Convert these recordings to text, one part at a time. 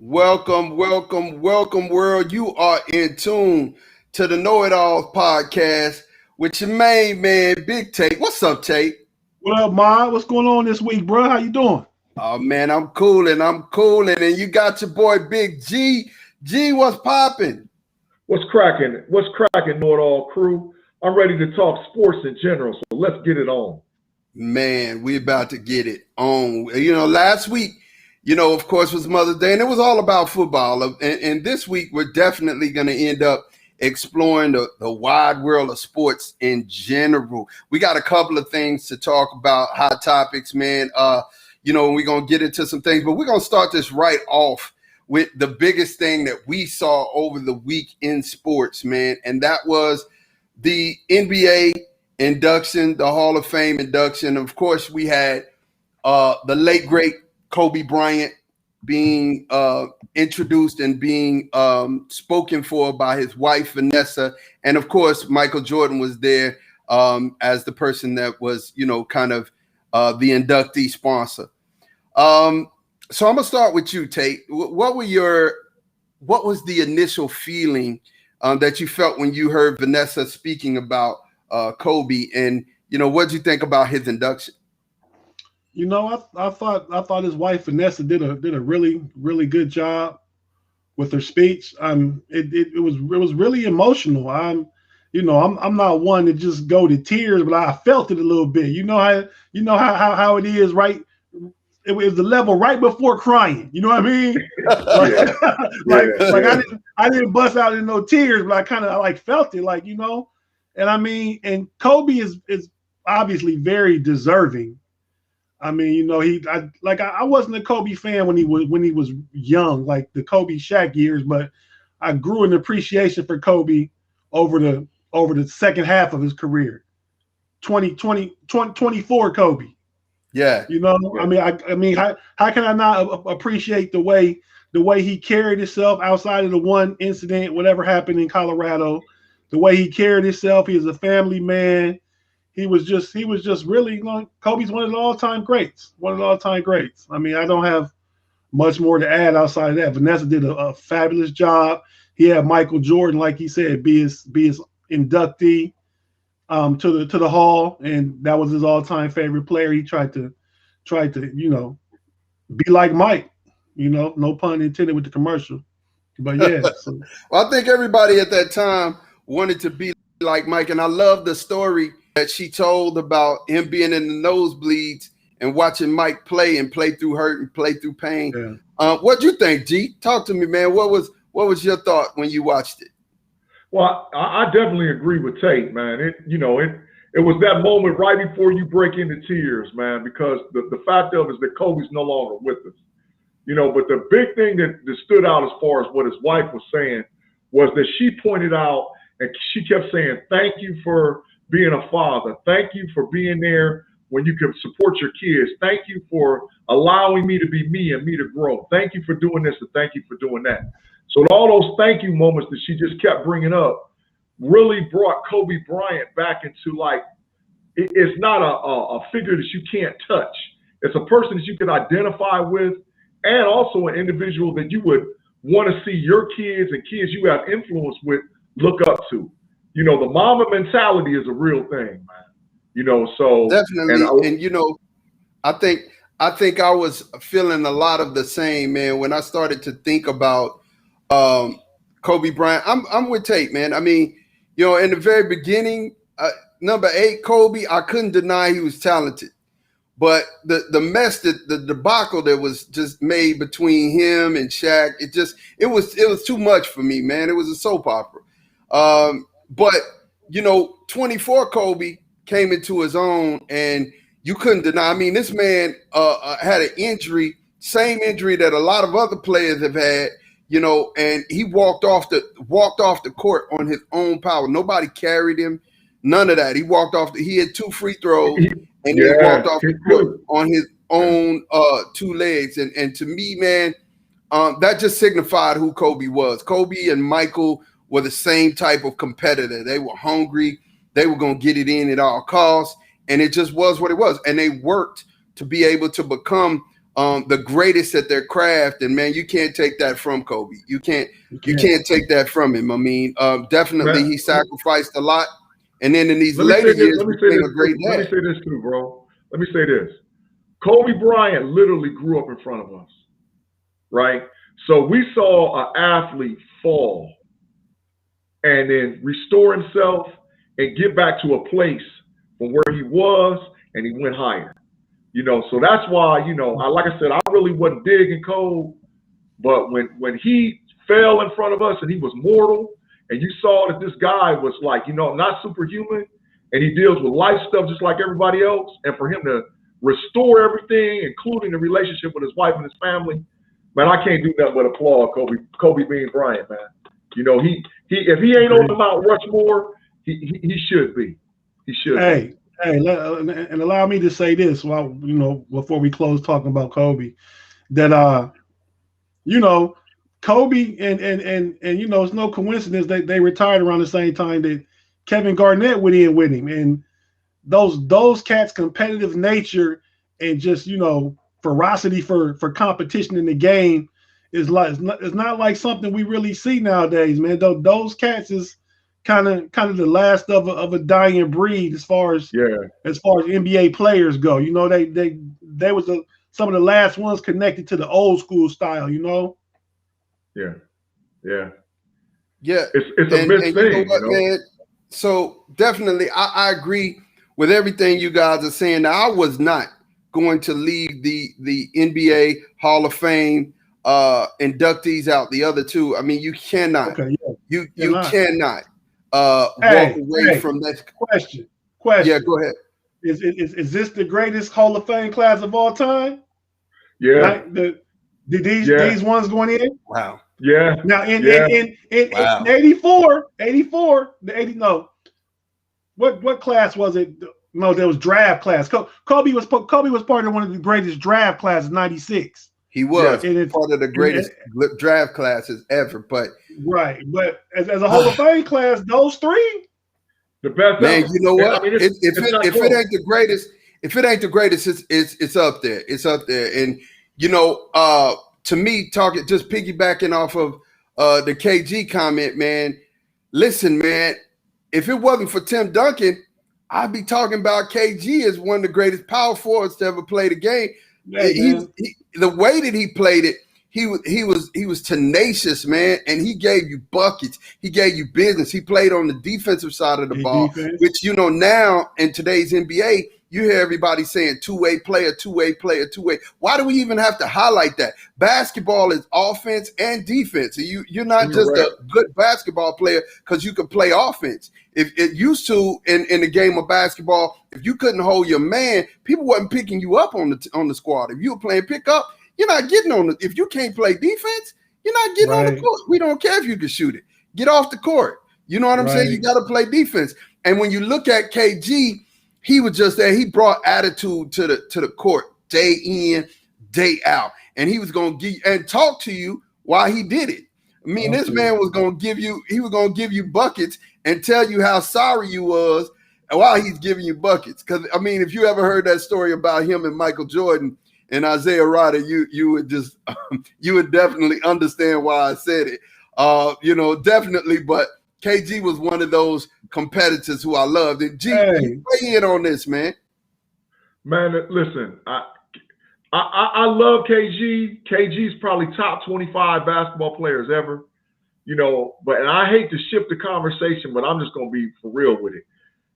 Welcome, welcome, welcome, world. You are in tune to the KnoItAllZ podcast with your main man, Big Tate. What's up, Tate? What up, Ma? What's going on this week, bro? How you doing? Oh, man, I'm cooling. And you got your boy, Big G. G, what's popping? What's cracking? What's cracking, KnoItAllZ crew? I'm ready to talk sports in general, so let's get it on. Man, we about to get it on. Last week, of course, was Mother's Day, and it was all about football. And this week, we're definitely going to end up exploring the wide world of sports in general. We got a couple of things to talk about, hot topics, man. We're going to get into some things, but we're going to start this right off with the biggest thing that we saw over the week in sports, man, and that was the NBA induction, the Hall of Fame induction. Of course, we had the late, great Kobe Bryant being introduced and being spoken for by his wife, Vanessa. And, of course, Michael Jordan was there as the person that was, kind of the inductee sponsor. So I'm going to start with you, Tate. What was the initial feeling that you felt when you heard Vanessa speaking about Kobe, and what did you think about his induction? I thought his wife Vanessa did a really, really good job with her speech. It was really emotional. I'm not one to just go to tears, but I felt it a little bit. You know how it is, right? It was the level right before crying. You know what I mean? I didn't bust out in no tears, but I kind of felt it, and Kobe is obviously very deserving. I wasn't a Kobe fan when he was young, like the Kobe Shaq years, but I grew an appreciation for Kobe over the second half of his career. 24 Kobe. Yeah. How can I not appreciate the way he carried himself outside of the one incident, whatever happened in Colorado, the way he carried himself. He was a family man. He was just really, Kobe's one of the all-time greats. I don't have much more to add outside of that. Vanessa did a fabulous job. He had Michael Jordan, like he said, be his inductee to the Hall, and that was his all-time favorite player. He tried to be like Mike. No pun intended with the commercial. But yeah. So. Well, I think everybody at that time wanted to be like Mike, and I love the story that she told about him being in the nosebleeds and watching Mike play through hurt and play through pain. Yeah. What'd you think, G? Talk to me, man. What was your thought when you watched it? Well, I definitely agree with Tate, man. It was that moment right before you break into tears, man, because the fact of it is that Kobe's no longer with us. But the big thing that stood out as far as what his wife was saying was that she pointed out, and she kept saying, thank you for being a father. Thank you for being there when you can support your kids. Thank you for allowing me to be me and me to grow. Thank you for doing this and thank you for doing that. So all those thank you moments that she just kept bringing up really brought Kobe Bryant back into it's not a figure that you can't touch. It's a person that you can identify with, and also an individual that you would want to see your kids and kids you have influence with look up to. The mama mentality is a real thing, man. So definitely, and I think I was feeling a lot of the same, man, when I started to think about Kobe Bryant. I'm with Tate, man. In the very beginning, number 8, Kobe, I couldn't deny he was talented, but the mess, the debacle that was just made between him and Shaq, it was too much for me, man. It was a soap opera. But 24 Kobe came into his own, and you couldn't deny. This man had an injury, same injury that a lot of other players have had. And he walked off the court on his own power. Nobody carried him, none of that. He walked off. He had 2 free throws, and he walked off the court on his own 2 legs. And to me, man, that just signified who Kobe was. Kobe and Michael were the same type of competitor. They were hungry. They were going to get it in at all costs, and it just was what it was. And they worked to be able to become the greatest at their craft, and man, you can't take that from Kobe. You can't take that from him. I mean, definitely he sacrificed a lot, and then in these later years became a great dad. Let me say this too, bro. Let me say this. Kobe Bryant literally grew up in front of us, right? So we saw an athlete fall and then restore himself and get back to a place from where he was, and he went higher. You know, so that's why, you know, like I said, I really wasn't big in Kobe, but when he fell in front of us and he was mortal, and you saw that this guy was like, you know, not superhuman, and he deals with life stuff just like everybody else, and for him to restore everything, including the relationship with his wife and his family, man, I can't do nothing but applaud Kobe Bean Bryant, man. You know, he if he ain't on the Mount Rushmore, he should be. He should. Hey, and allow me to say this while, you know, before we close talking about Kobe, that you know, Kobe and you know, it's no coincidence that they retired around the same time that Kevin Garnett went in with him, and those cats' competitive nature and just, you know, ferocity for competition in the game is like, it's not like something we really see nowadays, man. Those cats is kind of the last of a dying breed as far as NBA players go. You know, they was some of the last ones connected to the old school style, you know. Yeah. It's a missed thing, you know what, man? So definitely, I agree with everything you guys are saying. Now, I was not going to leave the NBA Hall of Fame inductees out. The other two, I mean, you cannot. Okay, yeah. You cannot walk away from that. Question. Yeah, go ahead. Is this the greatest Hall of Fame class of all time? Yeah. Like these ones going in? Wow. Yeah. Now in 84, what class was it? No, there was draft class. Kobe was part of one of the greatest draft classes, 96. He was part of the greatest draft classes ever. But but as a Hall of Fame class, those three, the best. Man, you know what? I mean, if it ain't the greatest, it's up there. It's up there. And you know, to me, just piggybacking off of the KG comment, man. Listen, man, if it wasn't for Tim Duncan, I'd be talking about KG as one of the greatest power forwards to ever play the game. The way that he played it, he was tenacious, man, and he gave you buckets. He gave you business. He played on the defensive side of the ball, which, you know, now in today's NBA, you hear everybody saying two-way player, two-way player, two-way. Why do we even have to highlight that? Basketball is offense and defense. You're not just a good basketball player because you can play offense. If it used to in the game of basketball, if you couldn't hold your man, people wasn't picking you up on the squad. If you were playing pickup, you're not getting on if you can't play defense, you're not getting on the court. We don't care if you can shoot it. Get off the court. You know what I'm saying? You got to play defense. And when you look at KG, he was just there. He brought attitude to the court day in, day out. And he was going to give and talk to you while he did it. I mean, this man was going to give you buckets and tell you how sorry you was while he's giving you buckets. Because, I mean, if you ever heard that story about him and Michael Jordan and Isaiah Rodder, you would just you would definitely understand why I said it. You know, definitely. But KG was one of those competitors who I loved. And weigh in on this, man. Man, listen, I love KG. KG's probably top 25 basketball players ever. You know, and I hate to shift the conversation, but I'm just gonna be for real with it.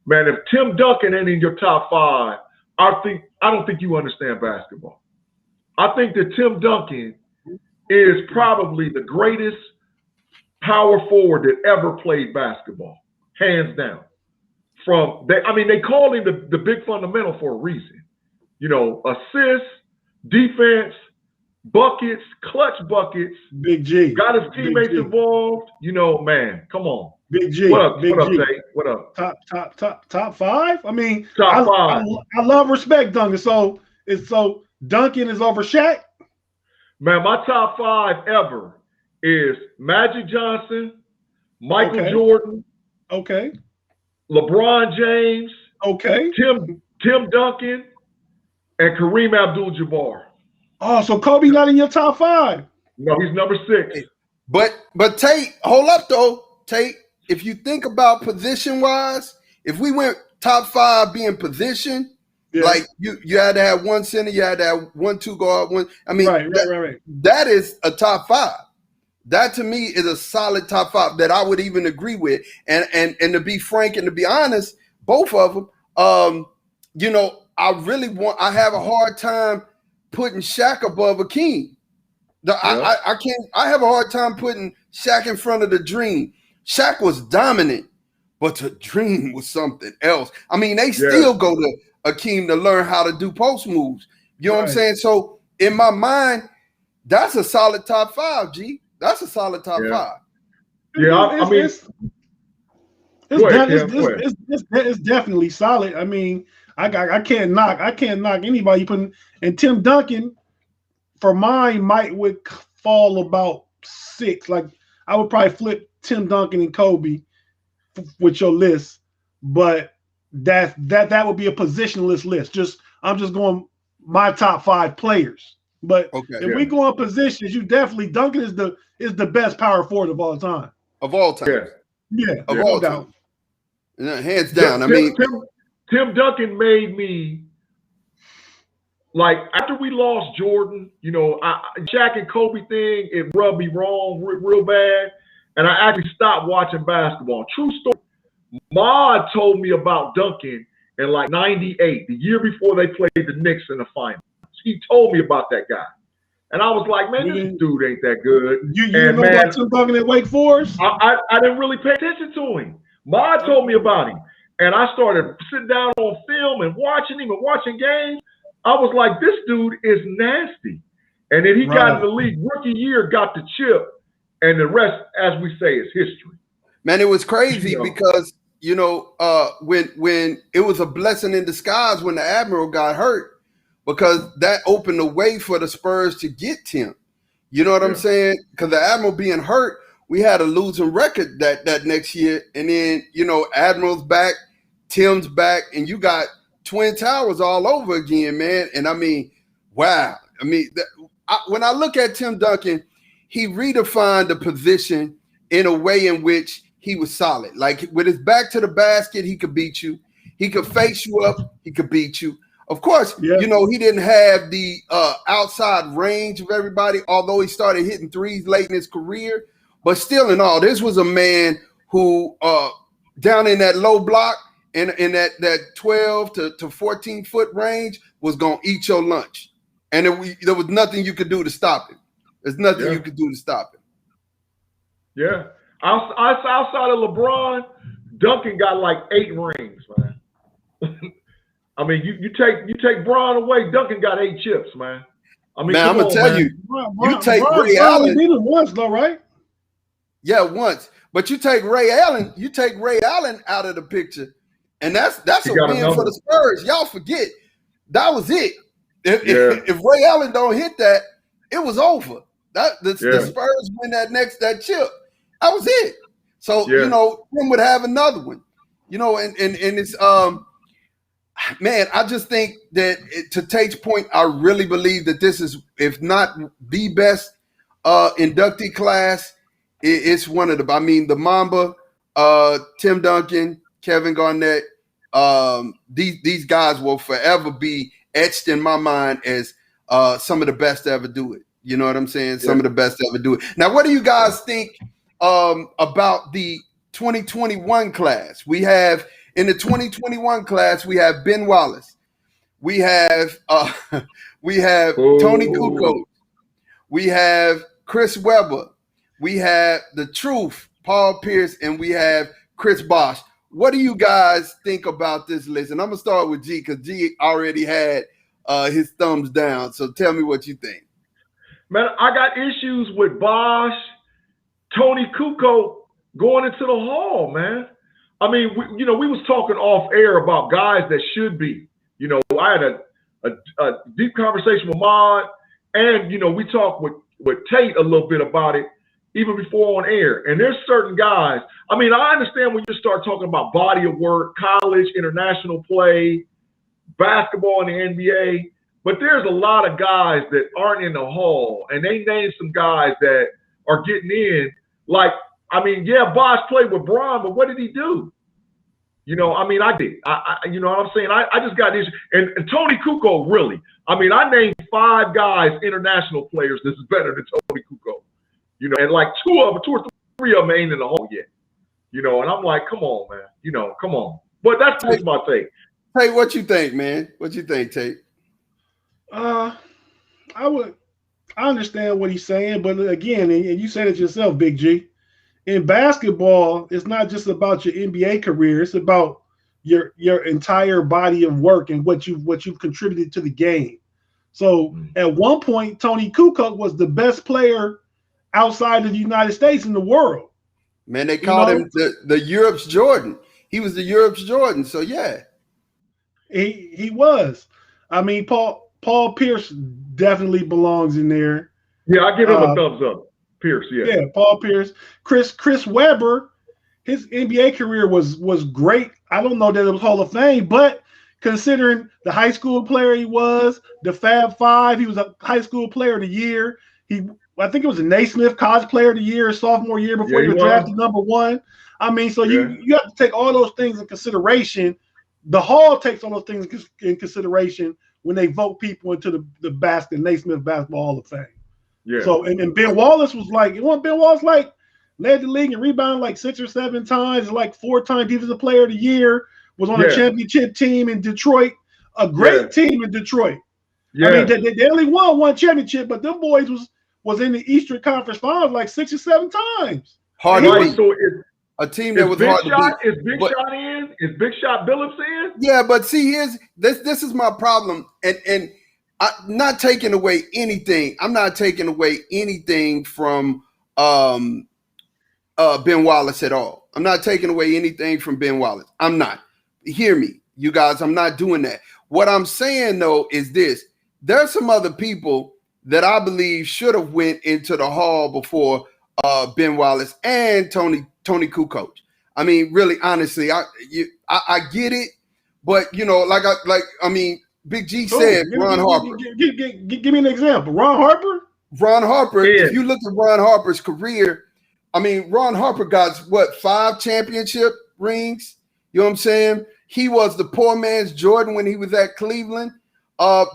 Man, if Tim Duncan ain't in your top 5, I don't think you understand basketball. I think that Tim Duncan is probably the greatest power forward that ever played basketball, hands down. They call him the big fundamental for a reason. You know, assists, defense, buckets, clutch buckets. Big G. Got his teammates involved. You know, man, come on. Big G. What up, Tate? What up? Top 5? I mean, top 5. I love respect Duncan. So Duncan is over Shaq? Man, my top 5 ever is Magic Johnson, Michael Jordan, LeBron James, Tim Duncan, and Kareem Abdul-Jabbar. Oh, so Kobe not in your top 5? No, he's number 6. But Tate, hold up though, Tate. If you think about position wise, if we went top 5 being position, like you had to have one center, you had to have 1, 2 guard, one. I mean, right. That is a top 5. That to me is a solid top 5 that I would even agree with. And to be frank and to be honest, both of them, you know, I have a hard time putting Shaq above Akeem. I can't. I have a hard time putting Shaq in front of the Dream. Shaq was dominant, but the Dream was something else. I mean, they still go to Akeem to learn how to do post moves. You know what I'm saying? So in my mind, that's a solid top 5. G. That's a solid top 5. Yeah, it's definitely solid. I mean, I can't knock anybody putting, and Tim Duncan for mine would fall about 6. Like I would probably flip Tim Duncan and Kobe with your list, but that would be a positionless list. I'm just going my top 5 players. But if we go on positions, you definitely Duncan is the best power forward of all time. Of all time. Yeah. Of all time. Hands down. Tim Duncan made me, like, after we lost Jordan, you know, Shaq and Kobe thing, it rubbed me wrong real bad. And I actually stopped watching basketball. True story. Ma told me about Duncan in like 98, the year before they played the Knicks in the finals. He told me about that guy. And I was like, man, this dude ain't that good. You know about Tim Duncan at Wake Forest? I didn't really pay attention to him. Ma told me about him. And I started sitting down on film and watching him and watching games. I was like, this dude is nasty. And then he got in the league. Rookie year, got the chip. And the rest, as we say, is history. Man, it was crazy because, you know, when it was a blessing in disguise when the Admiral got hurt, because that opened the way for the Spurs to get Tim. You know what I'm saying? Because the Admiral being hurt, we had a losing record that next year. And then, you know, Admiral's back, Tim's back, and you got Twin Towers all over again, man. And I mean, wow. I mean, when I look at Tim Duncan, he redefined the position in a way in which he was solid. Like with his back to the basket, he could beat you. He could face you up. He could beat you. Of course, you know, he didn't have the outside range of everybody, although he started hitting threes late in his career. But still in all, this was a man who down in that low block in that 12 to 14 foot range was going to eat your lunch. And there was nothing you could do to stop him. There's nothing you could do to stop him. Yeah. Outside of LeBron, Duncan got like 8 rings, man. I mean, you take Bron away, Duncan got 8 chips, man. I mean, man, I'm gonna tell you, you take Ray Allen. Did it once though, right? Yeah, once. But you take Ray Allen out of the picture, and that's a win for the Spurs. Y'all forget that was it. If Ray Allen don't hit that, it was over. The Spurs win that chip. That was it. So you know, Tim would have another one. You know, and it's man, I just think that to Tate's point, I really believe that this is, if not the best inductee class, it's one of the. I mean, the Mamba, Tim Duncan, Kevin Garnett, these guys will forever be etched in my mind as some of the best to ever do it. You know what I'm saying? Some of the best to ever do it. Now, what do you guys think about the 2021 class? We have in the 2021 class, we have Ben Wallace, we have Tony Kukoc, we have Chris Webber, we have the Truth, Paul Pierce, and we have Chris Bosh. What do you guys think about this list? And I'm gonna start with G because G already had his thumbs down. So tell me what you think. Man, I got issues with Bosh, Tony Kukoc going into the Hall, man. I mean, we was talking off air about guys that should be. You know, I had a deep conversation with Maude, and you know, we talked with Tate a little bit about it even before on air. And there's certain guys. I mean, I understand when you start talking about body of work, college, international play, basketball in the NBA, But there's a lot of guys that aren't in the Hall, and they named some guys that are getting in. Like, I mean, yeah, Bosh played with Bron, but what did he do? You know, I mean, I did. You know what I'm saying? I just got this. And Tony Kukoc, really. I mean, I named 5 guys, international players, this is better than Tony Kukoc. You know, and like 2 or 3 of them ain't in the Hall yet. You know, and I'm like, come on, man. You know, come on. But that's just my take. Hey, what you think, man? What you think, Tate? I understand what he's saying, but again, and you said it yourself, Big G. In basketball, it's not just about your NBA career; it's about your entire body of work and what you've contributed to the game. So, at one point, Tony Kukoc was the best player outside of the United States in the world. Man, they called him the Europe's Jordan. He was the Europe's Jordan. So yeah, he was. I mean, Paul Pierce definitely belongs in there. Yeah, I give him a thumbs up. Pierce, yeah. Yeah, Paul Pierce. Chris Webber, his NBA career was great. I don't know that it was Hall of Fame, but considering the high school player he was, the Fab Five, he was a high school player of the year. I think it was a Naismith College Player of the Year, sophomore year before he was drafted #1. I mean, so you have to take all those things in consideration. The Hall takes all those things in consideration when they vote people into the Naismith Basketball Hall of Fame. Yeah. So and Ben Wallace was like, Ben Wallace led the league and rebounded like 6 or 7 times, like 4-time Defensive Player of the Year, was on a championship team in Detroit, a great team in Detroit. Yeah. I mean, they only won 1 championship, but them boys was in the Eastern Conference Finals like 6 or 7 times. Hard to beat. So a team that was hard to beat. Is Big Shot in? Is Big Shot Billups in? Yeah, but see, this is my problem, and I'm not taking away anything. I'm not taking away anything from Ben Wallace at all. I'm not taking away anything from Ben Wallace. I'm not. Hear me, you guys. I'm not doing that. What I'm saying though is this: there's some other people that I believe should have went into the Hall before Ben Wallace and Tony Kukoc. I mean, really, honestly, I get it, but you know, I mean, Big G said Ron Harper. Give me an example. Ron Harper. Ron Harper. If you look at Ron Harper's career, I mean, Ron Harper got 5 championship rings. You know what I'm saying? He was the poor man's Jordan when he was at Cleveland.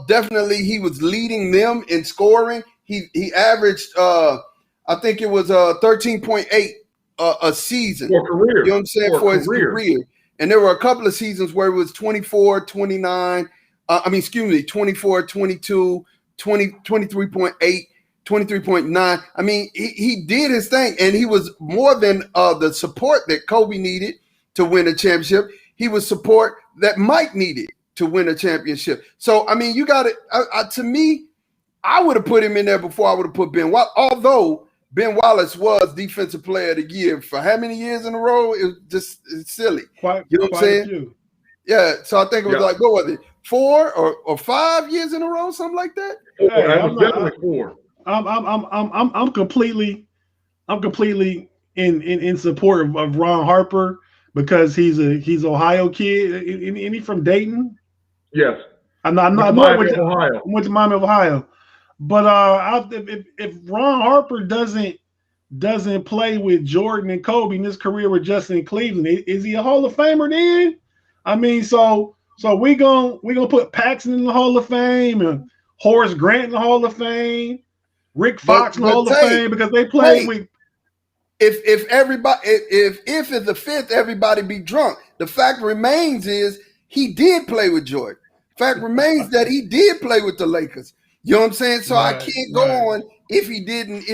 Definitely, he was leading them in scoring. He averaged, I think it was 13.8 a season. For career. You know what I'm saying? For his career. And there were a couple of seasons where it was 24, 29. 24, 22, 20, 23.8, 23.9. I mean, he did his thing, and he was more than the support that Kobe needed to win a championship. He was support that Mike needed to win a championship. So, I mean, you got it. To me, I would have put him in there before I would have put Ben Wallace. Although Ben Wallace was Defensive Player of the Year for how many years in a row? It's silly. You know what I'm saying? Yeah. So I think it was like, what was it? 4 or 5 years in a row, something like that. Definitely 4. I'm completely in support of Ron Harper because he's Ohio kid. Isn't he from Dayton? Yes. I'm not Ohio. Went to Miami of Ohio. But if Ron Harper doesn't play with Jordan and Kobe in his career with just in Cleveland, is he a Hall of Famer then? I mean, so we gonna put Paxson in the Hall of Fame and Horace Grant in the Hall of Fame, Rick Fox in the Hall of Fame because they played with. If it's the 5th, everybody be drunk. The fact remains is he did play with Jordan. Fact remains that he did play with the Lakers. You know what I'm saying? So I can't go on if he didn't.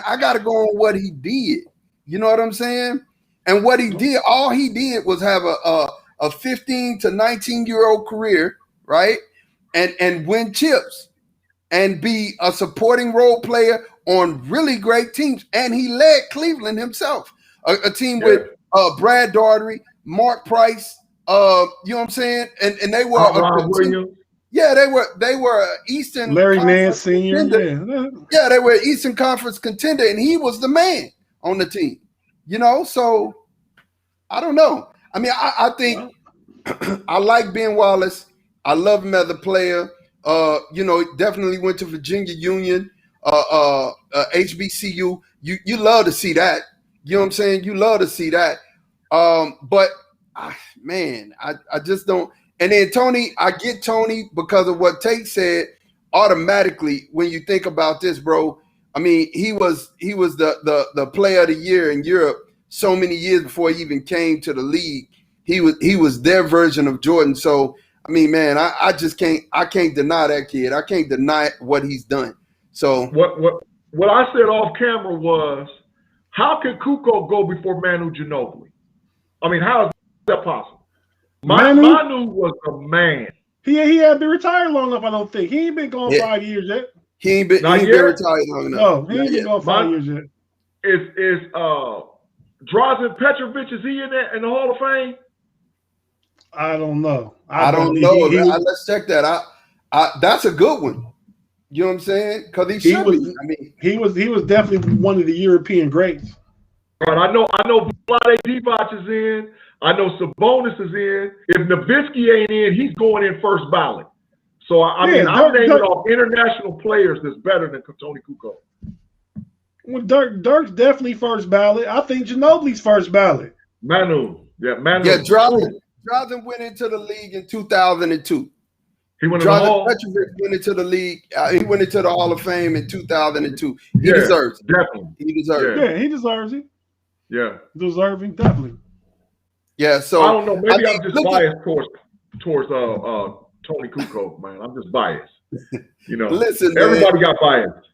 I got to go on what he did. You know what I'm saying? And what he did, all he did was have a 15 to 19-year-old career, right? And win chips and be a supporting role player on really great teams. And he led Cleveland himself, a team with Brad Daugherty, Mark Price, you know what I'm saying? And they were they were Eastern Larry Nance Sr. Yeah, they were Eastern Conference contender, and he was the man on the team. You know, so I don't know. I mean, I think I like Ben Wallace. I love him as a player. Definitely went to Virginia Union, HBCU. You love to see that. You know what I'm saying? You love to see that. But I just don't. And then Tony, I get Tony because of what Tate said. Automatically, when you think about this, bro, I mean, he was the player of the year in Europe so many years before he even came to the league. He was their version of Jordan. So I mean, man, I can't deny that kid. I can't deny what he's done. So what I said off camera was, how can Kukoc go before Manu Ginobili? I mean, how is that possible? Manu was a man. He had been retired long enough, I don't think. He ain't been gone 5 years yet. He ain't been retired long enough. No, he ain't been gone 5 years yet. Is Drazen Petrovic, is he in the Hall of Fame? I don't know. I don't know. Let's check that. That's a good one. You know what I'm saying? Because he should be. I mean, he was definitely one of the European greats. Right. I know Vlade Divac is in. I know Sabonis is in. If Nowitzki ain't in, he's going in first ballot. So I'm naming off international players that's better than Tony Kukoc. Well, Dirk's definitely first ballot. I think Ginobili's first ballot. Manu. Yeah, Drazen went into the league in 2002. He went in the Hall. Petrovic went into the league. He went into the Hall of Fame in 2002. He deserves it. Definitely. He deserves it. Yeah, he deserves it. Yeah. Deserving, definitely. Yeah, so I don't know. Maybe I'm just biased towards Tony Kukoc, man. I'm just biased. Listen, everybody got biased.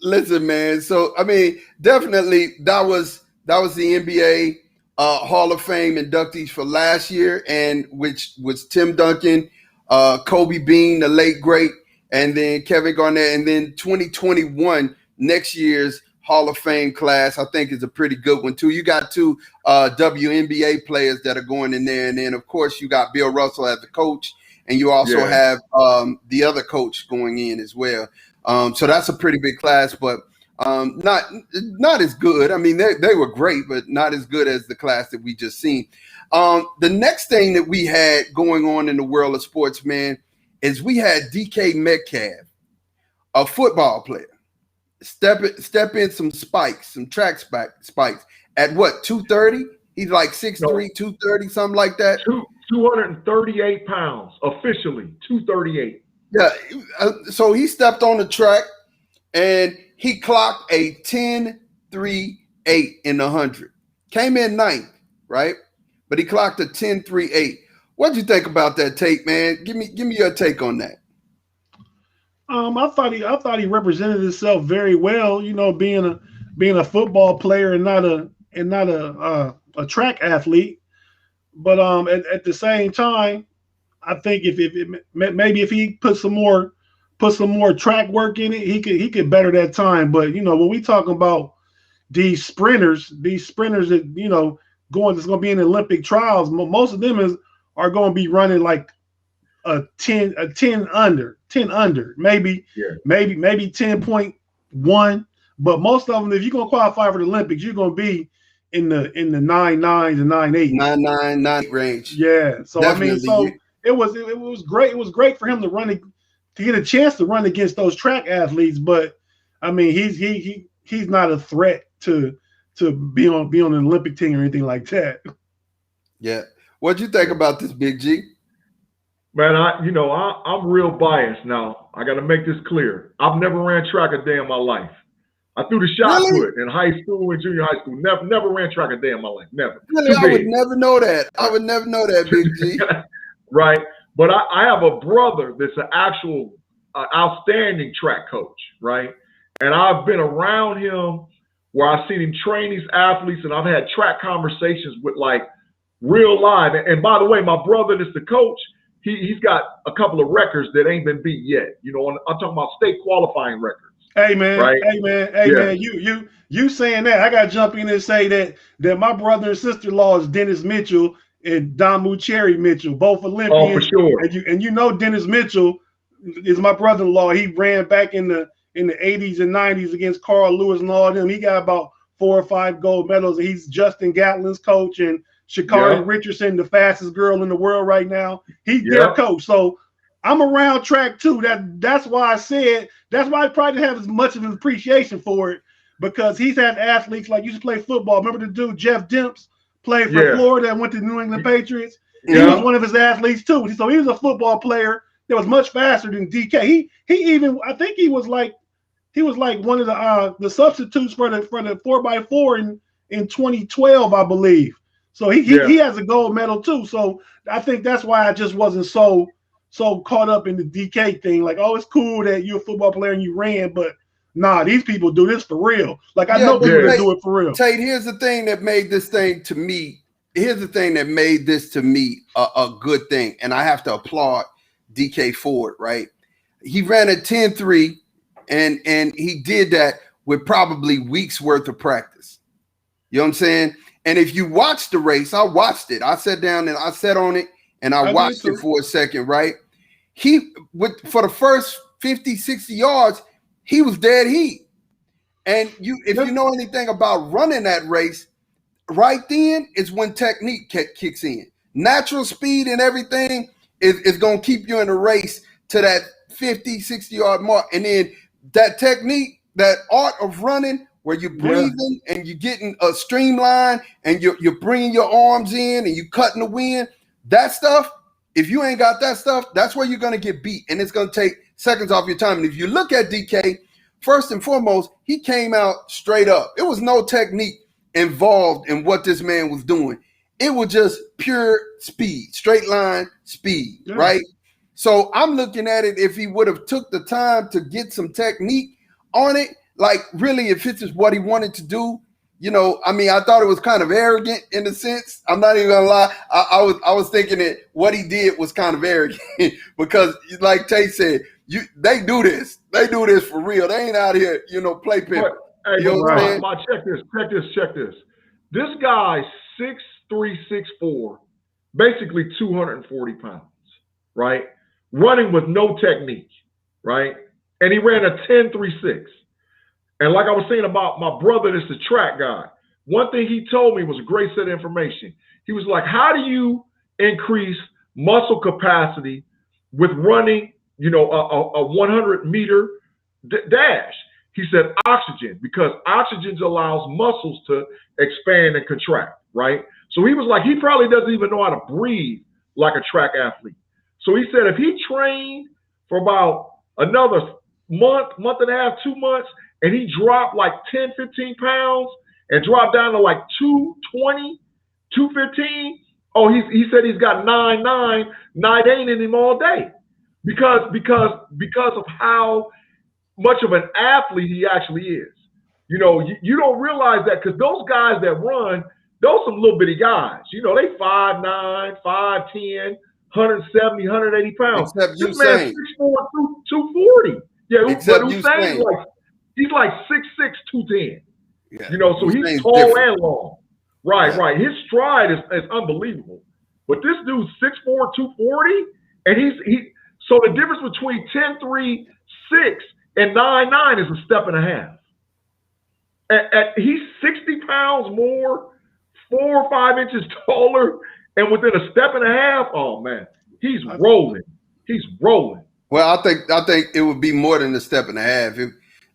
Listen, man. So I mean, definitely that was the NBA Hall of Fame inductees for last year, and which was Tim Duncan, Kobe Bean, the late great, and then Kevin Garnett, and then 2021 next year's Hall of Fame class, I think, is a pretty good one too. You got two WNBA players that are going in there, and then of course you got Bill Russell as the coach, and you also have the other coach going in as well. So that's a pretty big class, but not as good. I mean, they were great, but not as good as the class that we just seen. The next thing that we had going on in the world of sports, man, is we had DK Metcalf, a football player, step in some spikes, some track spikes at what, 230? He's like 6'3", 230, something like that. 238 pounds, officially 238. Yeah, so he stepped on the track and he clocked a 10.38 in the 100. Came in ninth, right? But he clocked a 10.38. What'd you think about that, Tate, man? Give me your take on that. I thought he represented himself very well. Being a football player and not a track athlete. But at the same time, I think if he put some more track work in it, he could better that time. But when we talk about these sprinters that that's going to be in the Olympic trials, most of them are going to be running like a 10 under, maybe 10.1. But most of them, if you're going to qualify for the Olympics, you're going to be in the 9.9s and 9.8. 9.9 range. Yeah. So Definitely. I mean, it was great. It was great for him to get a chance to run against those track athletes. But I mean, he's not a threat to be on an Olympic team or anything like that. Yeah. What'd you think about this, Big G? Man, I'm real biased now. I got to make this clear. I've never ran track a day in my life. I threw the shot put in high school and junior high school. Never ran track a day in my life. Never. Really, I would never know that. I would never know that, Big G. Right. But I have a brother that's an actual outstanding track coach, right? And I've been around him where I've seen him train these athletes, and I've had track conversations with like real live. And by the way, my brother that's the coach, he's got a couple of records that ain't been beat yet. I'm talking about state qualifying records. Hey man, right? Man, you saying that, I gotta jump in and say that my brother and sister-in-law is Dennis Mitchell and Damu Cherry Mitchell, both Olympians. Oh, for sure. And Dennis Mitchell is my brother-in-law. He ran back in the 80s and 90s against Carl Lewis and all of them. He got about 4 or 5 gold medals. He's Justin Gatlin's coach, and Sha'Carri Richardson, the fastest girl in the world right now. He's their coach. So I'm around track too. That's why I said that's why I probably didn't have as much of an appreciation for it, because he's had athletes like used to play football. Remember the dude Jeff Demps played for Florida and went to the New England Patriots? He was one of his athletes too. So he was a football player that was much faster than DK. He even, I think he was like one of the substitutes for the 4x4 in 2012, I believe. So he has a gold medal too. So I think that's why I just wasn't so caught up in the DK thing. Like, oh, it's cool that you're a football player and you ran, but nah, these people do this for real. Like, I know people that do it for real. Tate, here's the thing that made this thing to me. Here's the thing that made this to me a good thing, and I have to applaud DK Ford, right? He ran a 10-3, and he did that with probably weeks worth of practice. You know what I'm saying? And if you watch the race, I watched it. I sat down and I sat on it and I watched it for a second, right? For the first 50, 60 yards, he was dead heat. And if you know anything about running that race, right then is when technique kicks in. Natural speed and everything is going to keep you in the race to that 50, 60-yard mark. And then that technique, that art of running, where you're breathing and you're getting a streamline and you're bringing your arms in and you're cutting the wind, that stuff, if you ain't got that stuff, that's where you're going to get beat. And it's going to take seconds off your time. And if you look at DK, first and foremost, he came out straight up. It was no technique involved in what this man was doing. It was just pure speed, straight line speed, right? So I'm looking at it, if he would have took the time to get some technique on it, like really if this is what he wanted to do, you know, I mean, I thought it was kind of arrogant in a sense. I'm not even gonna lie. I was thinking that what he did was kind of arrogant because like Tate said, they do this for real. They ain't out here, you know, play people. Hey, you know what I'm saying? Check this. This guy's 6'3", 6'4", basically 240 pounds, right? Running with no technique, right? And he ran a 10.36. And like I was saying about my brother that's the track guy, one thing he told me was a great set of information. He was like, how do you increase muscle capacity with running, you know, a 100-meter dash? He said oxygen, because oxygen allows muscles to expand and contract, right? So he was like, he probably doesn't even know how to breathe like a track athlete. So he said if he trained for about another month and a half, 2 months, and he dropped like 10, 15 pounds and dropped down to like 220, 215, he said he's got 9'9", 9'8" in him all day because of how much of an athlete he actually is. You know, you don't realize that, because those guys that run, those some little bitty guys. You know, they 5'9", 5'10", 170, 180 pounds. Except this man's 6'4", 240. Yeah, except but Usain's he's like 6'6", 210. Yeah. You know, so he's tall and long. Right. His stride is unbelievable. But this dude's 6'4", 240, and so the difference between 10'3", 6 and 9'9" is a step and a half. He's 60 pounds more, 4 or 5 inches taller, and within a step and a half, oh man, he's rolling. He's rolling. Well, I think it would be more than a step and a half.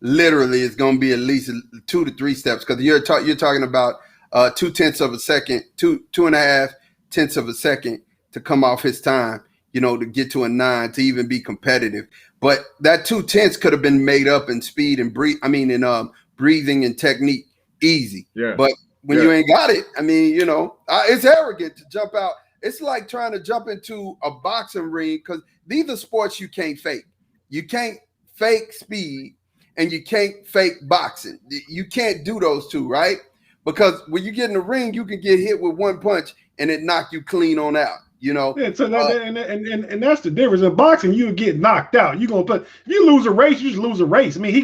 Literally, it's going to be at least 2 to 3 steps, because you're talking about 0.2 of a second, 2.5 tenths of a second to come off his time, you know, to get to a 9 to even be competitive. But that 0.2 could have been made up in speed and breathing and technique easy. Yeah. But when you ain't got it, I mean, you know, it's arrogant to jump out. It's like trying to jump into a boxing ring, because these are sports you can't fake. You can't fake speed and you can't fake boxing. You can't do those two, right? Because when you get in the ring, you can get hit with one punch and it knock you clean on out. You know, and that's the difference. In boxing, you get knocked out. If you lose a race, you just lose a race. I mean,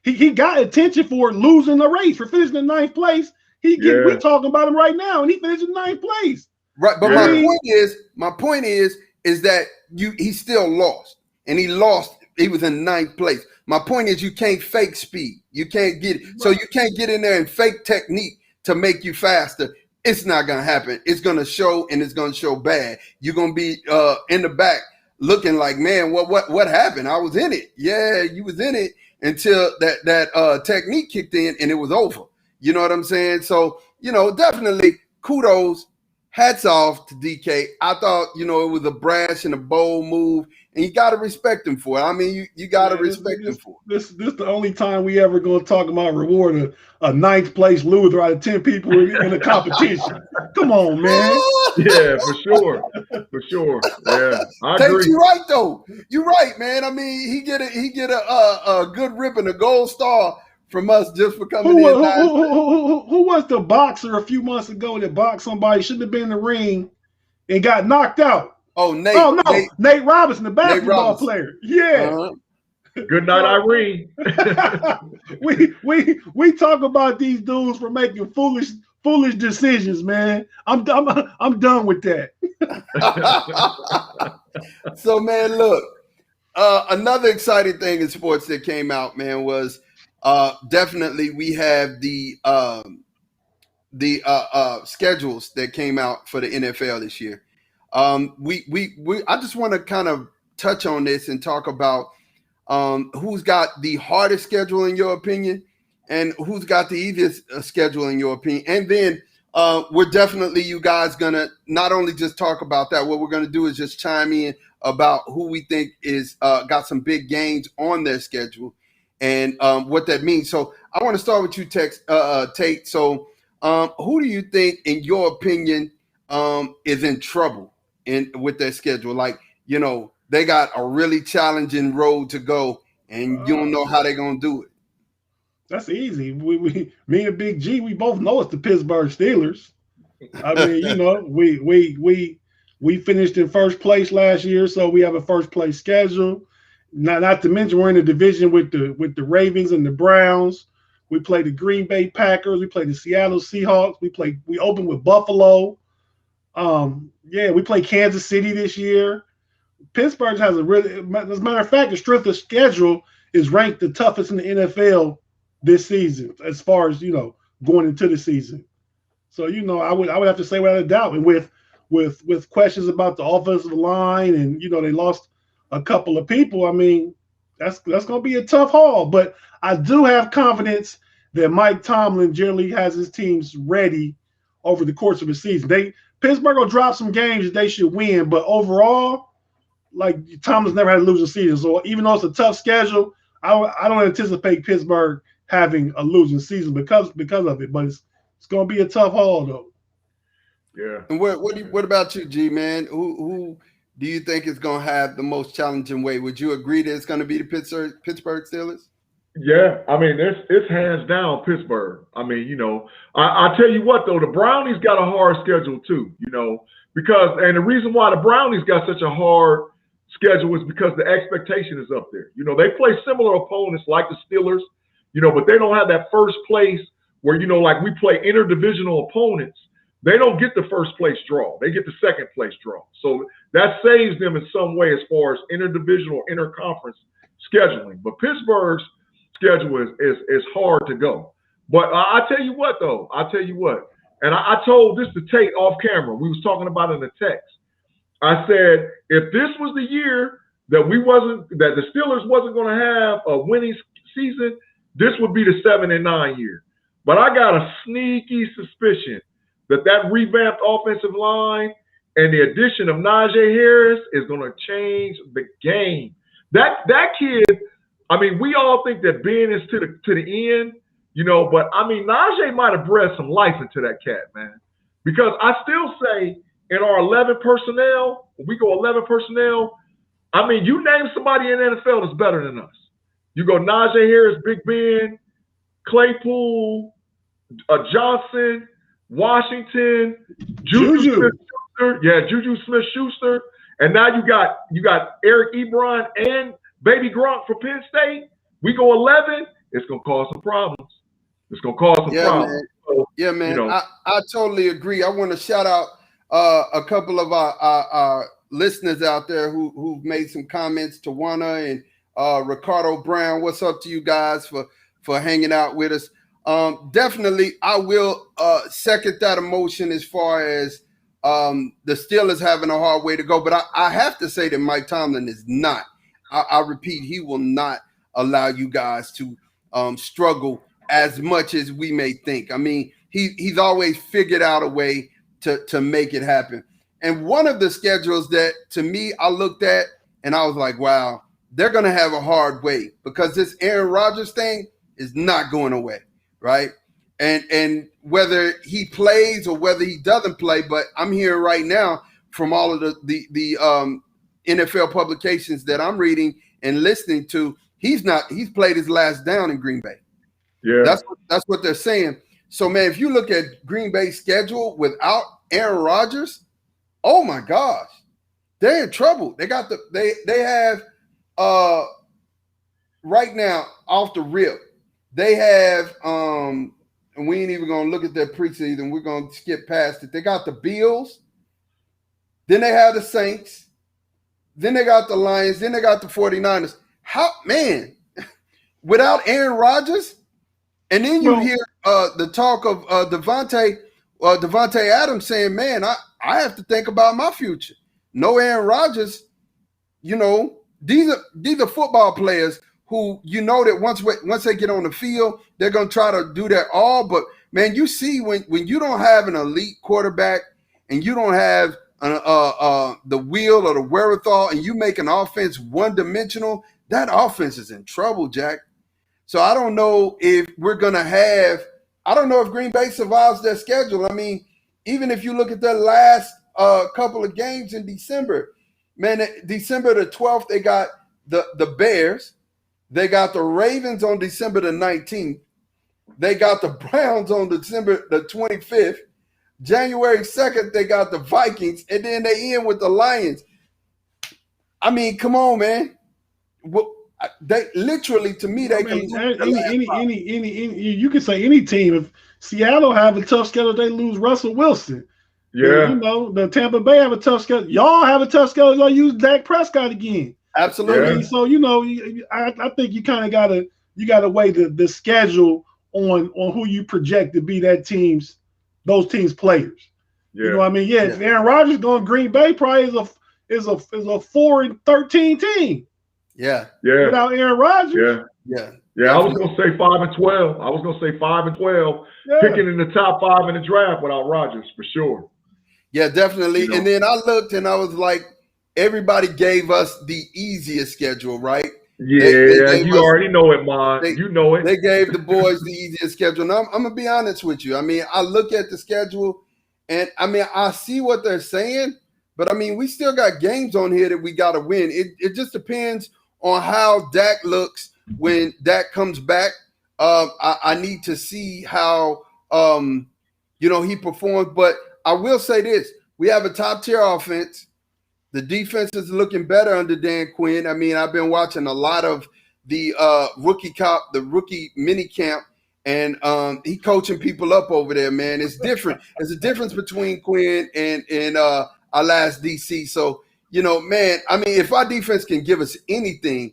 he got attention for losing the race, for finishing in 9th place. We're talking about him right now, and he finished in 9th place. Right, but my point is that he still lost, and he lost. He was in 9th place. My point is, you can't fake speed. You can't get it. Right. So you can't get in there and fake technique to make you faster. It's not going to happen. It's going to show, and it's going to show bad. You're going to be in the back looking like, man, what happened? I was in it. Yeah, you was in it until that technique kicked in and it was over. You know what I'm saying? So, definitely kudos, hats off to DK. I thought, it was a brash and a bold move, and you got to respect him for it. I mean, you got to respect him for it. This the only time we ever going to talk about reward a ninth place loser out of 10 people in a competition. Come on, man. Yeah, for sure. Yeah, I agree. You're right though. You're right, man. I mean, he get a good ribbon, a gold star from us just for coming in. Who was the boxer a few months ago that boxed somebody, shouldn't have been in the ring and got knocked out? Oh, Nate. Oh no, Nate Robinson, the basketball player. Yeah. Uh-huh. Good night, Irene. we talk about these dudes for making foolish decisions, man. I'm done with that. So, man, look, another exciting thing in sports that came out, man, was definitely we have the schedules that came out for the NFL this year. I just want to kind of touch on this and talk about who's got the hardest schedule in your opinion and who's got the easiest schedule in your opinion. And then we're definitely, you guys, going to not only just talk about that, what we're going to do is just chime in about who we think is got some big games on their schedule and what that means. So I want to start with you, Tate. So who do you think, in your opinion, is in trouble with their schedule? Like, they got a really challenging road to go, and you don't know how they're going to do it. That's easy. Me and Big G, we both know it's the Pittsburgh Steelers. I mean, we finished in first place last year, so we have a first place schedule. Not to mention we're in a division with the Ravens and the Browns. We play the Green Bay Packers. We play the Seattle Seahawks. We open with Buffalo. We play Kansas City this year. Pittsburgh has as a matter of fact, the strength of schedule is ranked the toughest in the NFL this season, as far as going into the season. So I would have to say without a doubt, and with questions about the offensive line, and they lost a couple of people. I mean, that's going to be a tough haul. But I do have confidence that Mike Tomlin generally has his teams ready over the course of the season. Pittsburgh will drop some games that they should win, but overall, like, Tomlin's never had a losing season. So even though it's a tough schedule, I don't anticipate Pittsburgh having a losing season because of it. But it's going to be a tough haul, though. Yeah. And what about you, G, man? Who do you think is going to have the most challenging way? Would you agree that it's going to be the Pittsburgh Steelers? Yeah, I mean, it's hands down Pittsburgh. I mean, I tell you what, though, the Brownies got a hard schedule too, because the reason why the Brownies got such a hard schedule is because the expectation is up there. They play similar opponents like the Steelers, but they don't have that first place where, like we play interdivisional opponents. They don't get the first place draw. They get the second place draw. So that saves them in some way as far as interdivisional, interconference scheduling. But Pittsburgh's schedule is hard to go. But I tell you what, though. And I told this to Tate off camera. We was talking about it in the text. I said, if this was the year that the Steelers wasn't going to have a winning season, this would be the 7-9 year. But I got a sneaky suspicion that revamped offensive line and the addition of Najee Harris is going to change the game. That kid, I mean, we all think that Ben is to the end, but I mean, Najee might have bred some life into that cat, man. Because I still say in our 11 personnel, when we go 11 personnel, I mean, you name somebody in the NFL that's better than us. You go Najee Harris, Big Ben, Claypool, Johnson, Washington, Juju Smith-Schuster. Yeah, Juju Smith-Schuster. And now you got Eric Ebron and Baby Gronk for Penn State. We go 11, it's going to cause some problems. problems. Man. So, yeah, man. I totally agree. I want to shout out a couple of our listeners out there who've made some comments. Tawana and Ricardo Brown. What's up to you guys for hanging out with us? Definitely, I will second that emotion as far as the Steelers having a hard way to go. But I have to say that Mike Tomlin is not. I repeat, he will not allow you guys to struggle as much as we may think. I mean, he's always figured out a way to make it happen. And one of the schedules that, to me, I looked at and I was like, wow, they're going to have a hard way because this Aaron Rodgers thing is not going away, right? And whether he plays or whether he doesn't play, but I'm hearing right now from all of the NFL publications that I'm reading and listening to, he's played his last down in Green Bay. Yeah, that's what they're saying. So, man, if you look at Green Bay's schedule without Aaron Rodgers, oh my gosh, they're in trouble. They have right now off the rip, they have and we ain't even gonna look at their preseason. We're gonna skip past it. They got the Bills, then they have the Saints, then they got the Lions, then they got the 49ers. How, man, without Aaron Rodgers, and then you hear the talk of Devontae Adams saying, man, I have to think about my future. No Aaron Rodgers, these are football players who that once they get on the field, they're going to try to do their all. But, man, you see when you don't have an elite quarterback and you don't have the will or the wherewithal and you make an offense one-dimensional, that offense is in trouble, Jack. So I don't know if we're going to have – I don't know if Green Bay survives their schedule. I mean, even if you look at their last couple of games in December, man, December the 12th, they got the Bears. They got the Ravens on December the 19th. They got the Browns on December the 25th. January 2nd, they got the Vikings. And then they end with the Lions. I mean, come on, man. They literally, to me, they can you can say any team. If Seattle have a tough schedule, they lose Russell Wilson. Yeah. The Tampa Bay have a tough schedule. Y'all have a tough schedule. Y'all use Dak Prescott again. Absolutely. Yeah. So I think you kind of gotta weigh the schedule on who you project to be those teams' players. Yeah. You know what I mean? Yeah. If Aaron Rodgers going Green Bay, probably is a 4-13 team. Yeah. Yeah. Without Aaron Rodgers. Yeah. I was gonna say 5-12. I was gonna say 5-12. Yeah. Picking in the top 5 in the draft without Rodgers for sure. Yeah, definitely. And then I looked and I was like, everybody gave us the easiest schedule, right? Yeah, you already know it, man. You know it. They gave the boys the easiest schedule. And I'm gonna be honest with you. I mean, I look at the schedule and I mean, I see what they're saying, but I mean, we still got games on here that we gotta win. It just depends on how Dak looks when Dak comes back. I need to see how he performs. But I will say this: we have a top tier offense. The defense is looking better under Dan Quinn. I mean, I've been watching a lot of the rookie mini camp, and he coaching people up over there, man. It's different. There's a difference between Quinn and our last DC. So, man, I mean, if our defense can give us anything,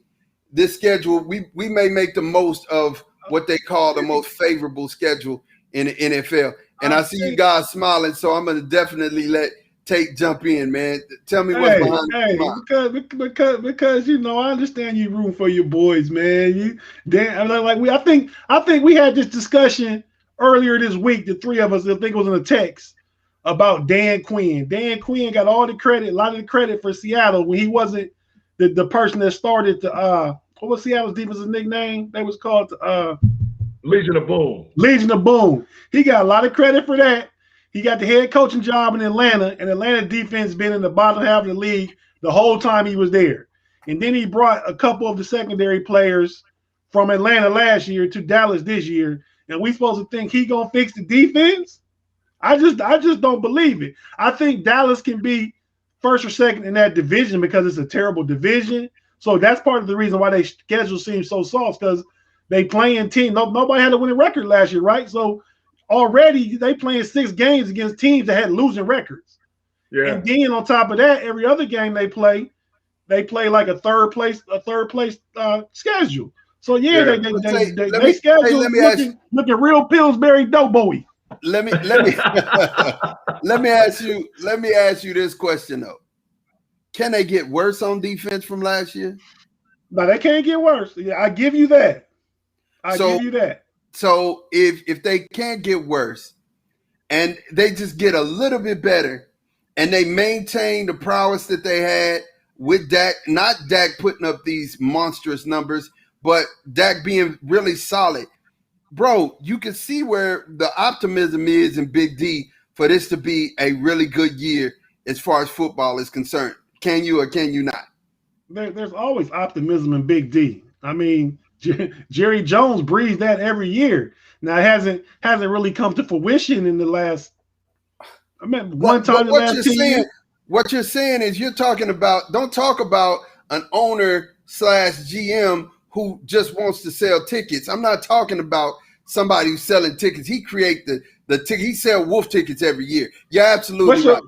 this schedule, we may make the most of what they call the most favorable schedule in the NFL. And I see you guys smiling, so I'm going to definitely let Tate jump in, man. Tell me what's behind the because I understand you room for your boys, man. I think we had this discussion earlier this week, the three of us, I think it was in a text, about Dan Quinn. Dan Quinn got all the credit, a lot of the credit for Seattle when he wasn't the person that started what was Seattle's defensive nickname? They was called Legion of Boom. Legion of Boom. He got a lot of credit for that. He got the head coaching job in Atlanta, and Atlanta defense been in the bottom half of the league the whole time he was there. And then he brought a couple of the secondary players from Atlanta last year to Dallas this year. And we supposed to think he gonna fix the defense? I just don't believe it. I think Dallas can be first or second in that division because it's a terrible division. So that's part of the reason why their schedule seems so soft, because they playing team. Nobody had a winning record last year, right? So already they playing 6 games against teams that had losing records. Yeah. And then on top of that, every other game they play like a third place schedule. So they schedule looking real Pillsbury doughboy. Let me let me ask you this question though. Can they get worse on defense from last year? No, they can't get worse. Yeah, I give you that. Give you that. So if they can't get worse and they just get a little bit better and they maintain the prowess that they had with Dak, not Dak putting up these monstrous numbers, but Dak being really solid, bro, you can see where the optimism is in Big D for this to be a really good year as far as football is concerned. Can you or can you not? There's always optimism in Big D. I mean, Jerry Jones breathes that every year. Now it hasn't really come to fruition in the last. I mean, one time the last 10 years. What you're saying is you're talking about. Don't talk about an owner / GM who just wants to sell tickets. I'm not talking about somebody who's selling tickets. He create the ticket. He sell wolf tickets every year. You're absolutely right.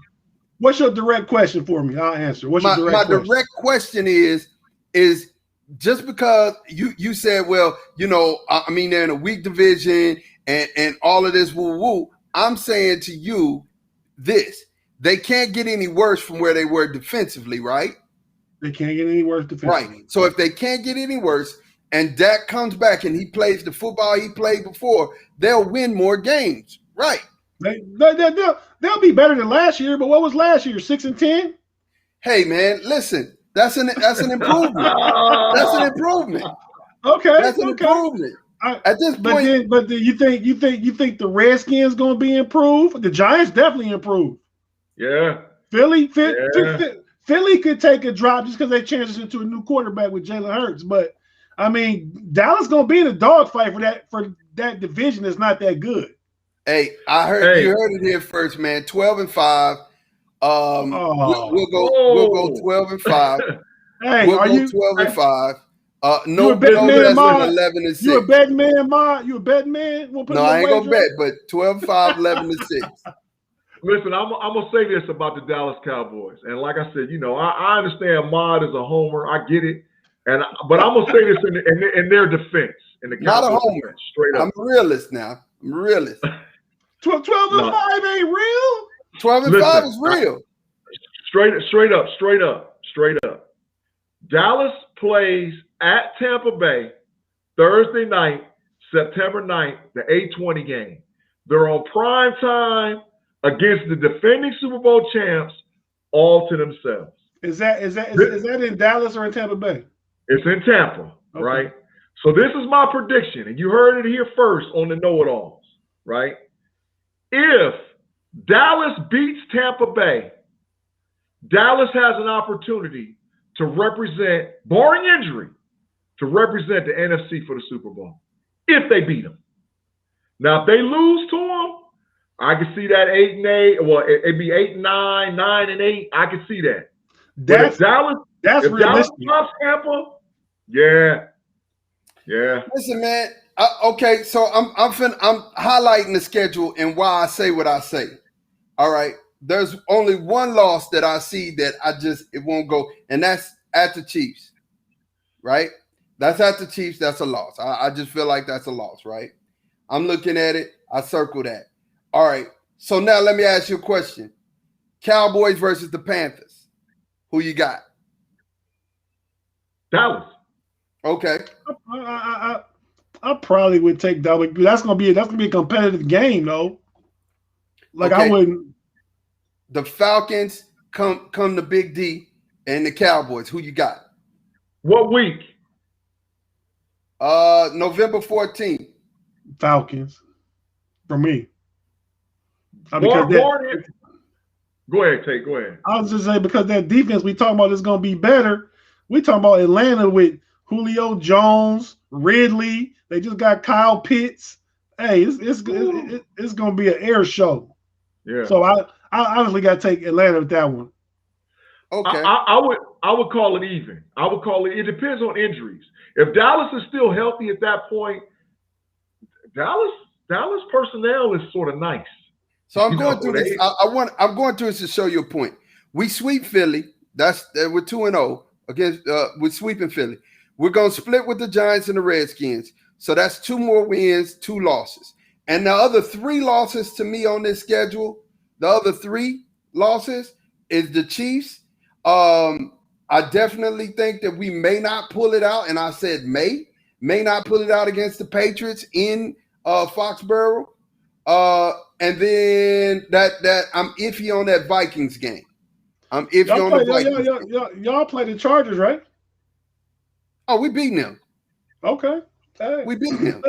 What's your direct question for me? I'll answer. What's your direct question? My direct question is just because you said, well, I mean, they're in a weak division and all of this woo-woo. I'm saying to you this. They can't get any worse from where they were defensively, right? They can't get any worse defensively. Right. So if they can't get any worse and Dak comes back and he plays the football he played before, they'll win more games. Right. They'll be better than last year, but what was last year? 6-10? Hey man, listen, that's an improvement. That's an improvement. Okay. That's an improvement. At this point, but you think the Redskins gonna be improved? The Giants definitely improved. Yeah. Philly could take a drop just because they transitioned into a new quarterback with Jalen Hurts. But I mean, Dallas gonna be in a dogfight for that division that's not that good. Hey, you heard it here first, man. 12-5. We'll go 12-5. Hey, we'll are go you 12-5? You a betting man, Ma? 11-6. You a betting man, Ma? You a betting man? No, I ain't gonna bet, but 12-5, 11-6. Listen, I'm gonna say this about the Dallas Cowboys, and like I said, I understand Mod is a homer, I get it, but I'm gonna say this in their defense, in the Cowboys not a homer, defense, straight up. I'm a realist now. I'm a realist. 12-5 ain't real. 12-5 is real. Straight up. Dallas plays at Tampa Bay Thursday night, September 9th, the 8:20 game. They're on prime time against the defending Super Bowl champs, all to themselves. Is that in Dallas or in Tampa Bay? It's in Tampa, okay. Right? So this is my prediction, and you heard it here first on the KnoItAllZ, right? If Dallas beats Tampa Bay, Dallas has an opportunity to represent, barring injury, to represent the NFC for the Super Bowl, if they beat them. Now, if they lose to them, I can see that 8-8. Well, it'd be 8-9, 9-8. I can see that. That's realistic. Dallas drops Tampa, yeah. Listen, man. Okay, so I'm highlighting the schedule and why I say what I say. All right. There's only one loss that I see that it won't go, and that's at the Chiefs. Right? That's at the Chiefs. That's a loss. I just feel like that's a loss, right? I'm looking at it. I circle that. All right. So now let me ask you a question. Cowboys versus the Panthers. Who you got? Dallas. Okay. I probably would take Dallas. That's gonna be a competitive game, though. Like okay. I wouldn't. The Falcons come to Big D and the Cowboys. Who you got? What week? November 14th. Falcons. For me. Go ahead, Tate. Go ahead. I was just saying because that defense we talking about is going to be better. We talking about Atlanta with Julio Jones, Ridley. They just got Kyle Pitts. Hey, it's going to be an air show. Yeah. So I honestly got to take Atlanta with that one. Okay. I would call it even. I would call it. It depends on injuries. If Dallas is still healthy at that point, Dallas personnel is sort of nice. So I'm going through this. I'm going through this to show you a point. We sweep Philly. We're 2-0 against. We're sweeping Philly. We're going to split with the Giants and the Redskins. So that's 2 more wins, 2 losses. And the other 3 losses to me on this schedule The other 3 losses is the Chiefs. I definitely think that we may not pull it out, and I said may not pull it out against the Patriots in Foxborough. And then that I'm iffy on that Vikings game. I'm iffy on the Vikings. Y'all play the Chargers, right? Oh, we beating them. Okay. Hey. We beat them.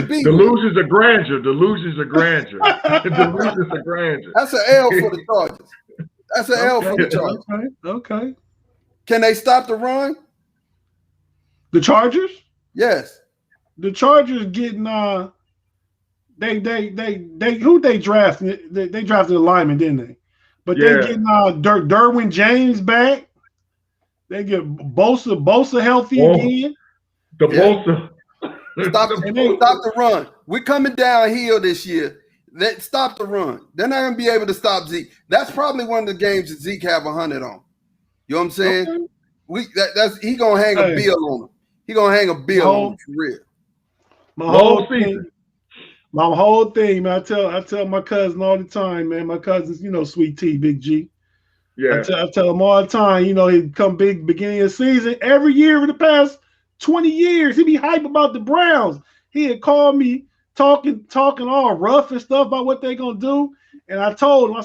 Delusions of grandeur. Delusions of grandeur. Delusions of grandeur. That's an L for the Chargers. That's an L for the Chargers. Okay. Can they stop the run? The Chargers? Yes. The Chargers getting they who they drafted? They drafted a lineman, didn't they? But they getting Derwin James back. They get Bosa healthy again. The Bosa. Stop the run. We're coming downhill this year. Stop the run. They're not going to be able to stop Zeke. That's probably one of the games that Zeke have 100 on. You know what I'm saying? Okay. He gonna hang a bill on him. He gonna hang a bill on him for real. My whole thing, man. I tell my cousin all the time, man. My cousin's, Sweet Tea, Big G. Yeah. I tell him all the time, he come big beginning of the season. Every year for the past 20 years, he be hype about the Browns. He had called me talking all rough and stuff about what they gonna do. And I told him,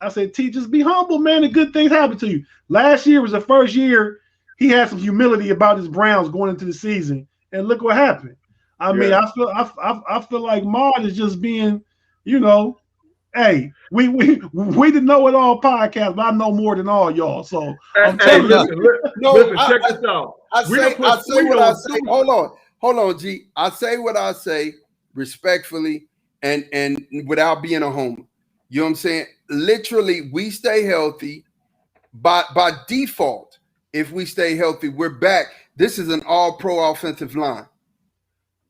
I said, T, just be humble, man, and good things happen to you. Last year was the first year he had some humility about his Browns going into the season. And look what happened. I mean, I feel like Maud is just being, hey, we the Know It All podcast, but I know more than all y'all. So I'm telling you. Listen, check this out. I say what I say. Hold on, G. I say what I say respectfully and without being a homer. You know what I'm saying? Literally, we stay healthy by default. If we stay healthy, we're back. This is an all-pro offensive line.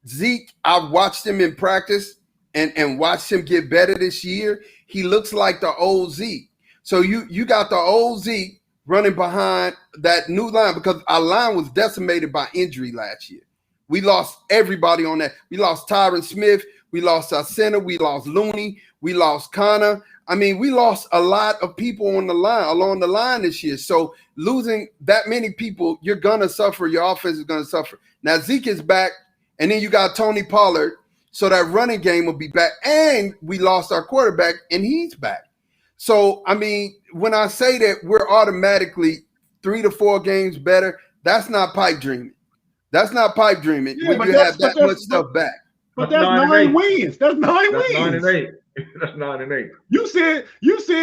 Zeke, I've watched him in practice and watched him get better this year. He looks like the old Zeke. So you got the old Zeke running behind that new line because our line was decimated by injury last year. We lost everybody on that. We lost Tyron Smith. We lost our center. We lost Looney. We lost Connor. I mean, we lost a lot of people on the line, along the line this year. So losing that many people, you're going to suffer. Your offense is going to suffer. Now, Zeke is back, and then you got Tony Pollard. So that running game will be back. And we lost our quarterback, and he's back. So, I mean, when I say that we're automatically 3 to 4 games better, that's not pipe dreaming. That's not pipe dreaming when you have that much stuff back. But that's 9 wins. That's 9 wins. 9 and 8. That's 9 and 8. You said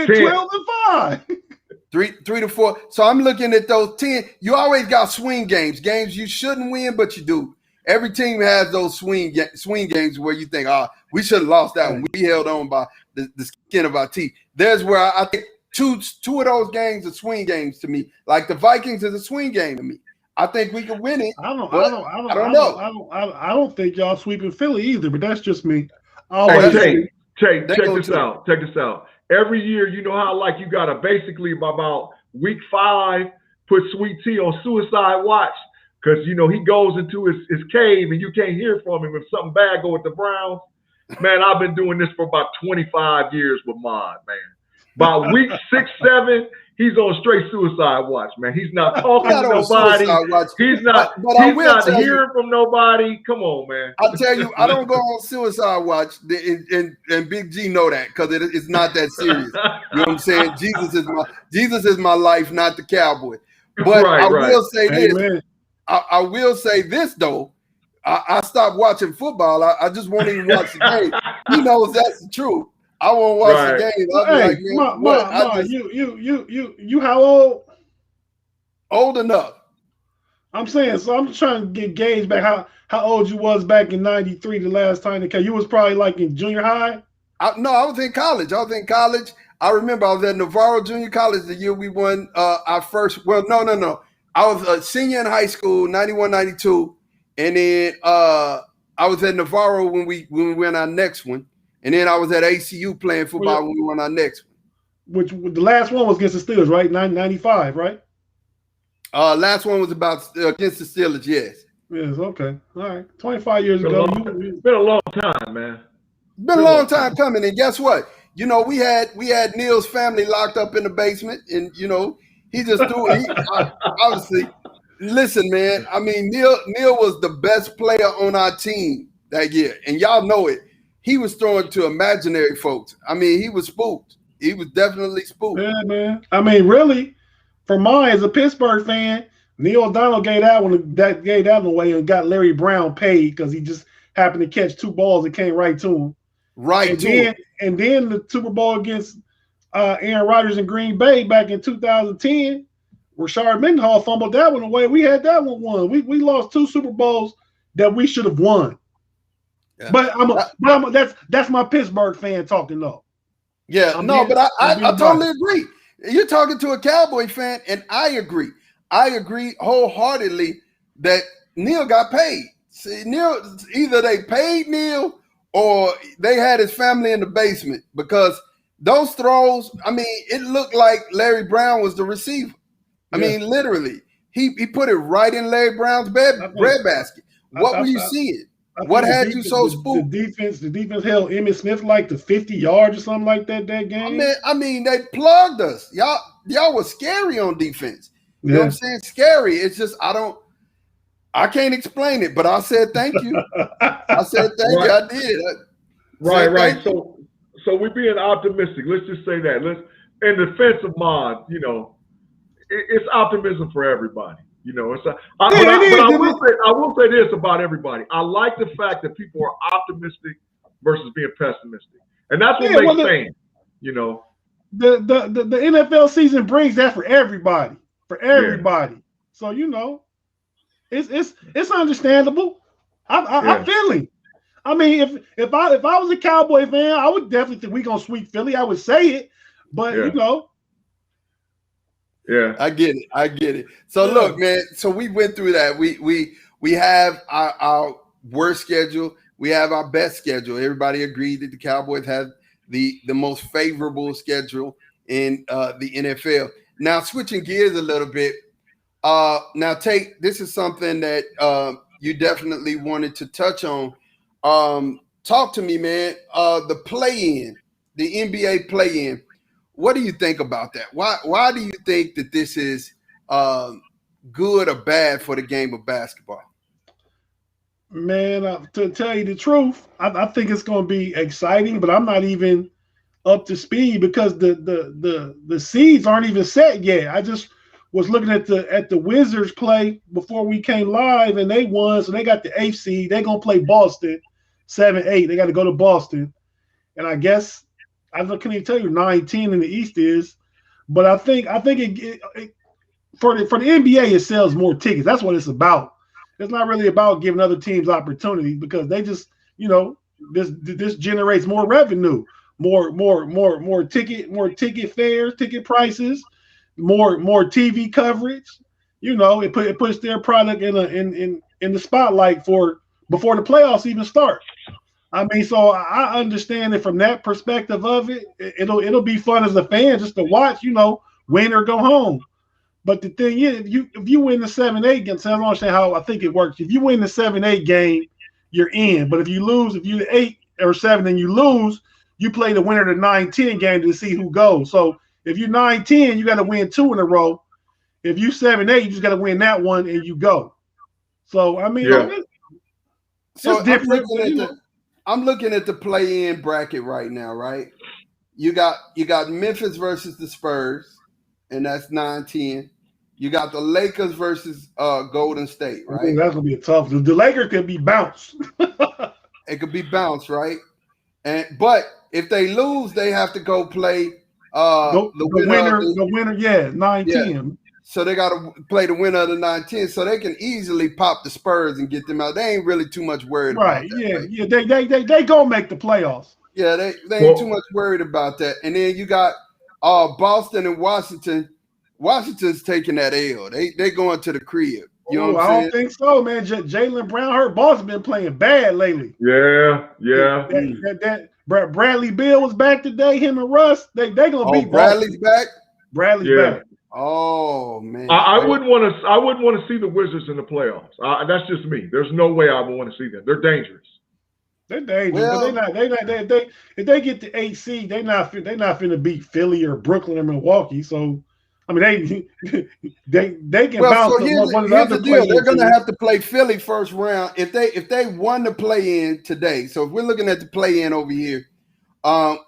12 and 5. 3 to 4. So I'm looking at those 10. You always got swing games you shouldn't win, but you do. Every team has those swing games where you think, we should have lost that one. We held on by the skin of our teeth. There's where I think two of those games are swing games to me. Like the Vikings is a swing game to me. I think we can win it. I don't know. I don't think y'all sweeping Philly either, but that's just me. Check this out. Check this out. Every year, you know how you got to basically by about week 5 put Sweet Tea on suicide watch because he goes into his cave and you can't hear from him if something bad go with the Browns. Man, I've been doing this for about 25 years with Mod, man. By week 6, 7, he's on straight suicide watch, man. He's not talking to nobody. He's not hearing from nobody. Come on, man. I'll tell you, I don't go on suicide watch, and Big G know that because it's not that serious. You know what I'm saying? Jesus is my life, not the cowboy. But I will say this. I will say this though. I stopped watching football. I just won't even watch the game. He knows that's the truth. I won't watch the game. I'll be you how old? Old enough. I'm saying, so I'm trying to get gauge back how old you was back in '93, the last time that came. You was probably in junior high. I was in college. I remember I was at Navarro Junior College the year we won our first. Well, no. I was a senior in high school, 91, 92, and then I was at Navarro when we won our next one. And then I was at ACU playing football when we won our next one. Which the last one was against the Steelers, right? 95, right? Last one was against the Steelers, yes. Yes, okay. All right. 25 years ago. It's been a long time, man. It's been a long time coming. And guess what? You know, we had Neil's family locked up in the basement, and you know, he just threw. Obviously, listen, man. I mean, Neil was the best player on our team that year, and y'all know it. He was throwing to imaginary folks. I mean, he was spooked. He was definitely spooked. Yeah, man. I mean, really, for mine as a Pittsburgh fan, Neil O'Donnell gave that one away and got Larry Brown paid because he just happened to catch two balls that came right to him. And then the Super Bowl against Aaron Rodgers in Green Bay back in 2010, Rashard Mendenhall fumbled that one away. We had that one won. We lost 2 Super Bowls that we should have won. Yeah. But that's my Pittsburgh fan talking though. Yeah, but I totally agree. You're talking to a Cowboy fan, and I agree. I agree wholeheartedly that Neil got paid. See, Neil, either they paid Neil or they had his family in the basement, because those throws, I mean, it looked like Larry Brown was the receiver. I mean, literally, he put it right in Larry Brown's breadbasket. What were you seeing? What had you so spooked? The defense held Emmitt Smith like to 50 yards or something like that game. I mean, they plugged us. Y'all were scary on defense. You know what I'm saying? Scary. It's just I can't explain it, but I said thank you. I said thank you. I did. Right. So we're being optimistic. Let's just say that. In defense of mine, you know, it's optimism for everybody. You know, I will say this about everybody. I like the fact that people are optimistic versus being pessimistic, and that's what makes sense. You know, the NFL season brings that for everybody. So you know, it's understandable. I'm feeling. I mean, if I was a Cowboy fan, I would definitely think we're gonna sweep Philly. I would say it, but you know. Yeah, I get it. So look, man. So we went through that. We have our worst schedule. We have our best schedule. Everybody agreed that the Cowboys have the most favorable schedule in the NFL. Now switching gears a little bit. Now this is something that you definitely wanted to touch on. Talk to me, man. The play-in, the NBA play-in. What do you think about that? Why do you think that this is good or bad for the game of basketball? Man, to tell you the truth, I think it's going to be exciting, but I'm not even up to speed because the seeds aren't even set yet. I just was looking at the Wizards play before we came live, and they won, so they got the 8th seed. They're going to play Boston 7-8. They got to go to Boston, and I guess I can't even tell you 9-10 in the East is, but I think it for the NBA, it sells more tickets. That's what it's about. It's not really about giving other teams opportunities because they just, you know, this generates more revenue, more ticket fares, ticket prices, more TV coverage. You know, it puts their product in the spotlight before the playoffs even start. I mean, so I understand it from that perspective of it. It'll be fun as a fan just to watch, you know, win or go home. But the thing is, if you win the 7-8 game, so I don't understand how I think it works. If you win the 7-8 game, you're in. But if you lose, if you're 8 or 7 and you lose, you play the winner of the 9-10 game to see who goes. So if you're 9-10, you got to win 2 in a row. If you 7-8, you just got to win that one and you go. So I mean, it's different. I'm looking at the play-in bracket right now, right? You got Memphis versus the Spurs, and that's 9-10. You got the Lakers versus Golden State, right? I think that's gonna be a tough. The Lakers could be bounced. It could be bounced, right? But if they lose, they have to go play the winner. The winner, 9-10. Yeah. So they got to play the winner of the 9-10, so they can easily pop the Spurs and get them out. They ain't really too much worried about that. They gonna make the playoffs. Yeah, they ain't too much worried about that. And then you got Boston and Washington. Washington's taking that L. They going to the crib. You know what I'm saying? I don't think so, man. Jaylen Brown hurt. Boston been playing bad lately. Yeah. Bradley Beal was back today. Him and Russ. They gonna beat Bradley's Boston. back. Bradley's back. Oh man, I wouldn't want to see the Wizards in the playoffs. That's just me. There's no way I would want to see them. They're dangerous. They're dangerous, Well, but if they get the 8 seed, they not finna beat Philly or Brooklyn or Milwaukee. So, I mean, they can well, bounce so one of the here's other the deal. They're play-in going to teams. have to play Philly first round if they won the play-in today. So if we're looking at the play-in over here,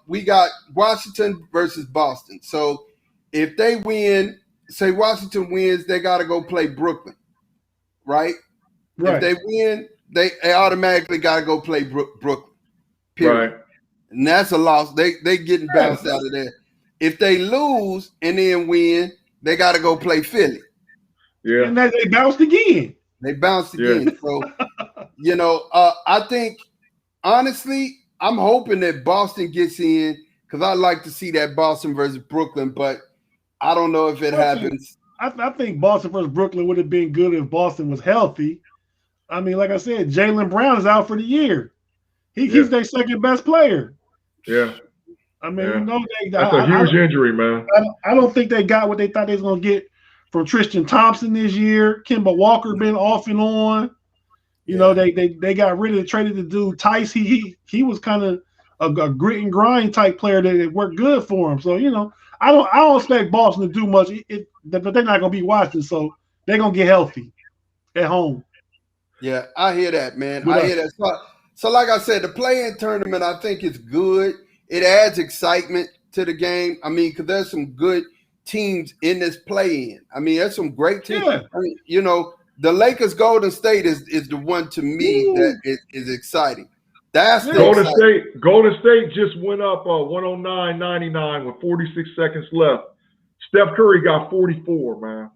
we got Washington versus Boston. So if they win, say Washington wins, they got to go play Brooklyn, right? If they win, they automatically got to go play Brooklyn. Period. Right. And that's a loss. They getting bounced out of there. If they lose and then win, they got to go play Philly. Yeah. And they bounced again. They bounced again. Yeah. So, I think, honestly, I'm hoping that Boston gets in because I'd like to see that Boston versus Brooklyn, but I don't know if it happens. I think Boston versus Brooklyn would have been good if Boston was healthy. I mean, like I said, Jaylen Brown is out for the year. He's their second best player. Yeah. I mean, that's a huge injury, man. I don't think they got what they thought they was gonna get from Tristan Thompson this year. Kemba Walker been off and on. They got rid of the traded the dude Tice. He was kind of a grit and grind type player that it worked good for him. So I don't expect Boston to do much. But they're not gonna be Washington, so they're gonna get healthy at home. Yeah, I hear that, man. I hear that. So like I said, the play-in tournament I think is good. It adds excitement to the game. I mean, because there's some good teams in this play-in. I mean, there's some great teams. Yeah. I mean, the Lakers Golden State is the one to me that is exciting. That's the Golden exciting. State. Golden State just went up 109-99 with 46 seconds left. Steph Curry got 44, man.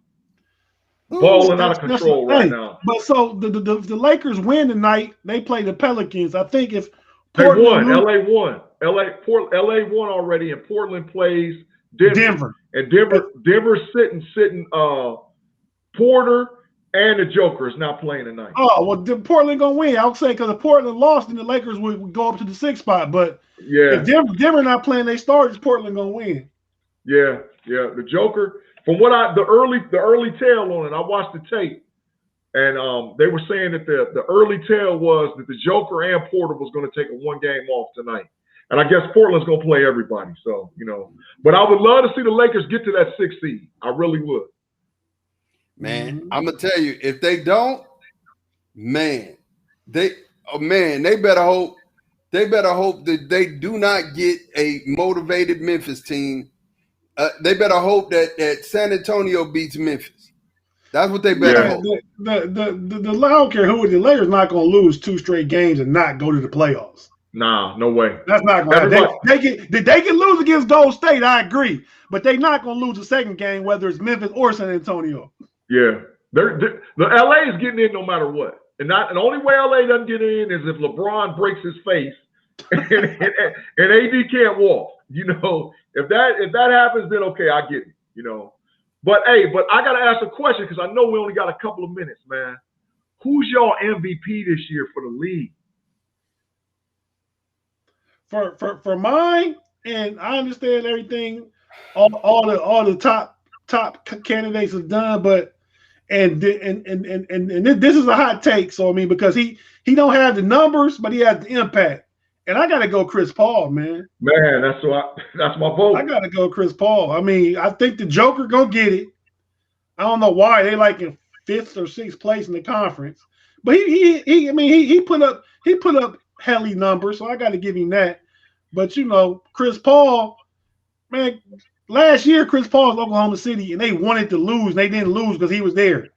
Balling out of control right now. But so the Lakers win tonight. They play the Pelicans. I think if Portland LA won. LA won already, and Portland plays Denver. And Denver's sitting Porter and the Joker is not playing tonight. Oh, well, Portland gonna win. I'll say because if Portland lost, then the Lakers would go up to the 6th spot. But if Denver not playing, they start. Portland gonna win. Yeah. The Joker. From what the early tell on it, I watched the tape, and they were saying that the early tell was that the Joker and Porter was going to take a 1 game off tonight, and I guess Portland's going to play everybody. So but I would love to see the Lakers get to that 6th seed. I really would. Man, I'm gonna tell you, if they don't, man, they better hope that they do not get a motivated Memphis team. They better hope that San Antonio beats Memphis. That's what they better hope. I don't care who the Lakers not going to lose 2 straight games and not go to the playoffs. Nah, no way. That's not going to happen. They can lose against Golden State, I agree, but they're not going to lose the second game, whether it's Memphis or San Antonio. Yeah, the LA is getting in no matter what, and the only way LA doesn't get in is if LeBron breaks his face and AD can't walk. If that happens, then okay, I get it. But I gotta ask a question because I know we only got a couple of minutes, man. Who's y'all MVP this year for the league? For mine, and I understand everything, all the top candidates have done, but and this is a hot take. So I mean, because he don't have the numbers, but he has the impact. And I gotta go Chris Paul, man. Man, that's my vote. I gotta go Chris Paul. I mean, I think the Joker gonna get it. I don't know why they like in 5th or 6th place in the conference, but he put up helly numbers, so I got to give him that. But Chris Paul, man, last year Chris Paul was Oklahoma City, and they wanted to lose, and they didn't lose because he was there.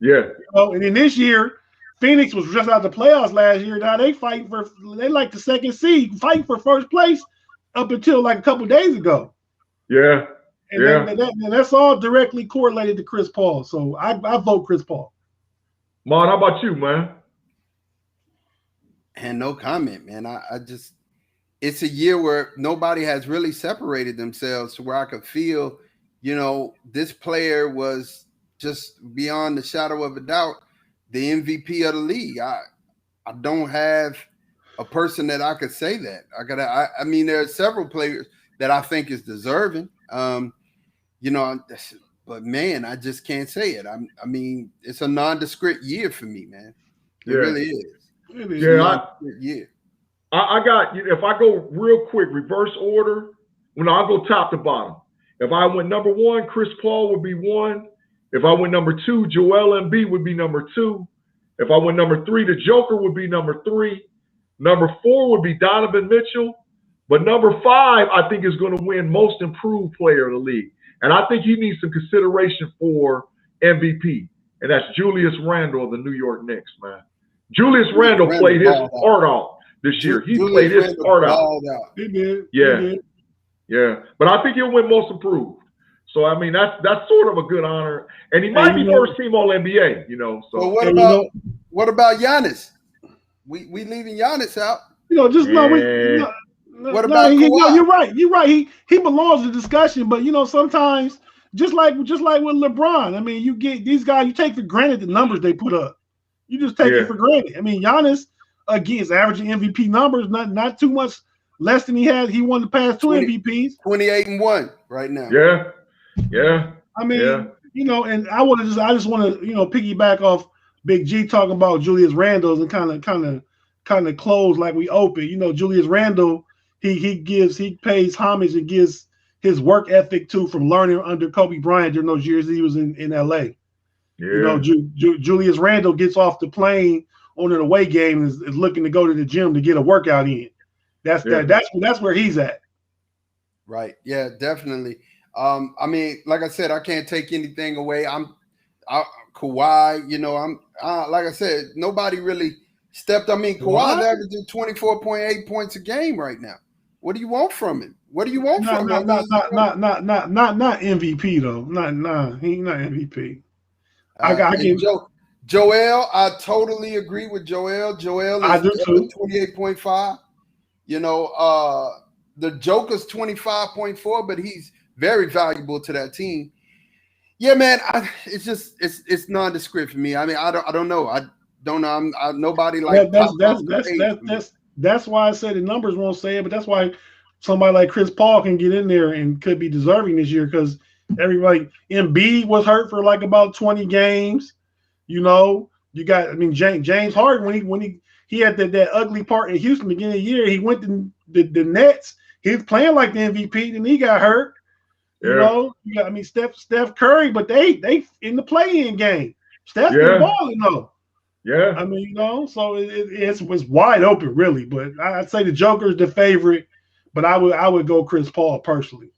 Yeah. And then this year. Phoenix was just out the playoffs last year. Now they like the 2nd seed, fighting for 1st place up until like a couple days ago. Yeah. And that's all directly correlated to Chris Paul. So I vote Chris Paul. Mon, how about you, man? And no comment, man. I just it's a year where nobody has really separated themselves to where I could feel, this player was just beyond the shadow of a doubt the MVP of the league. I don't have a person that I could say that. I mean, there are several players that I think is deserving. But man, I just can't say it. I mean, it's a nondescript year for me, man. It really is. It is. Yeah, yeah. I got, if I go real quick, reverse order, I'll go top to bottom. If I went number 1, Chris Paul would be 1. If I went number 2, Joel Embiid would be number 2. If I went number 3, the Joker would be number 3. Number 4 would be Donovan Mitchell. But number 5, I think, is going to win most improved player in the league. And I think he needs some consideration for MVP. And that's Julius Randle of the New York Knicks, man. Julius Randle played his heart out this year. He played his heart out. He did. Yeah. He did. Yeah. But I think he'll win most improved. So, I mean, that's sort of a good honor. And he might be first team All-NBA, So what about Giannis? We leaving Giannis out. Just what about Kawhi? You're right. You're right. He belongs in the discussion, but sometimes just like with LeBron, I mean, you get these guys, you take for granted the numbers they put up. You just take it for granted. I mean, Giannis again is averaging MVP numbers, not too much less than he had. He won the past 2 MVPs. 28-1 right now. Yeah. Yeah. I mean, and I just want to, piggyback off Big G talking about Julius Randle and kind of close like we open. Julius Randle, he pays homage and gives his work ethic too from learning under Kobe Bryant during those years he was in LA. Yeah. Julius Randle gets off the plane on an away game and is looking to go to the gym to get a workout in. That's where he's at. Right. Yeah, definitely. I mean, like I said, I can't take anything away. Kawhi, like I said, nobody really stepped. I mean, Kawhi's averaging 24.8 points a game right now. What do you want from him? What do you want from him? Not MVP though. He's not MVP. Joel, I totally agree with Joel. Joel is 28.5. The Joker's 25.4, but he's very valuable to that team. Yeah, man, it's nondescript for me. I mean, I don't know. I don't know. I'm nobody like that's why I said the numbers won't say it, but that's why somebody like Chris Paul can get in there and could be deserving this year because everybody Embiid was hurt for like about 20 games. You got James Harden when he had that ugly part in Houston beginning of the year, he went to the Nets. He was playing like the MVP, and he got hurt. Yeah. You got Steph Curry, but they in the play-in game. Steph been balling though. Yeah. I mean, so it was wide open really, but I'd say the Joker's the favorite, but I would go Chris Paul personally.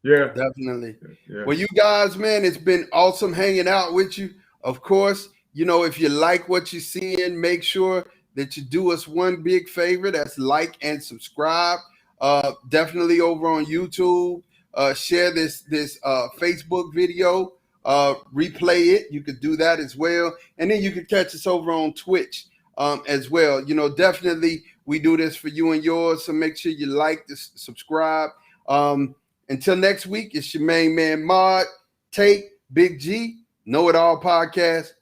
Yeah, definitely. Yeah. Well, you guys, man, it's been awesome hanging out with you. Of course, if you like what you're seeing, make sure that you do us one big favor. That's like and subscribe. Definitely over on YouTube. Share this Facebook video. Replay it. You could do that as well. And then you could catch us over on Twitch as well. Definitely we do this for you and yours. So make sure you like this, subscribe. Until next week, it's your main man, Mod, Tate, Big G, Know It All Podcast.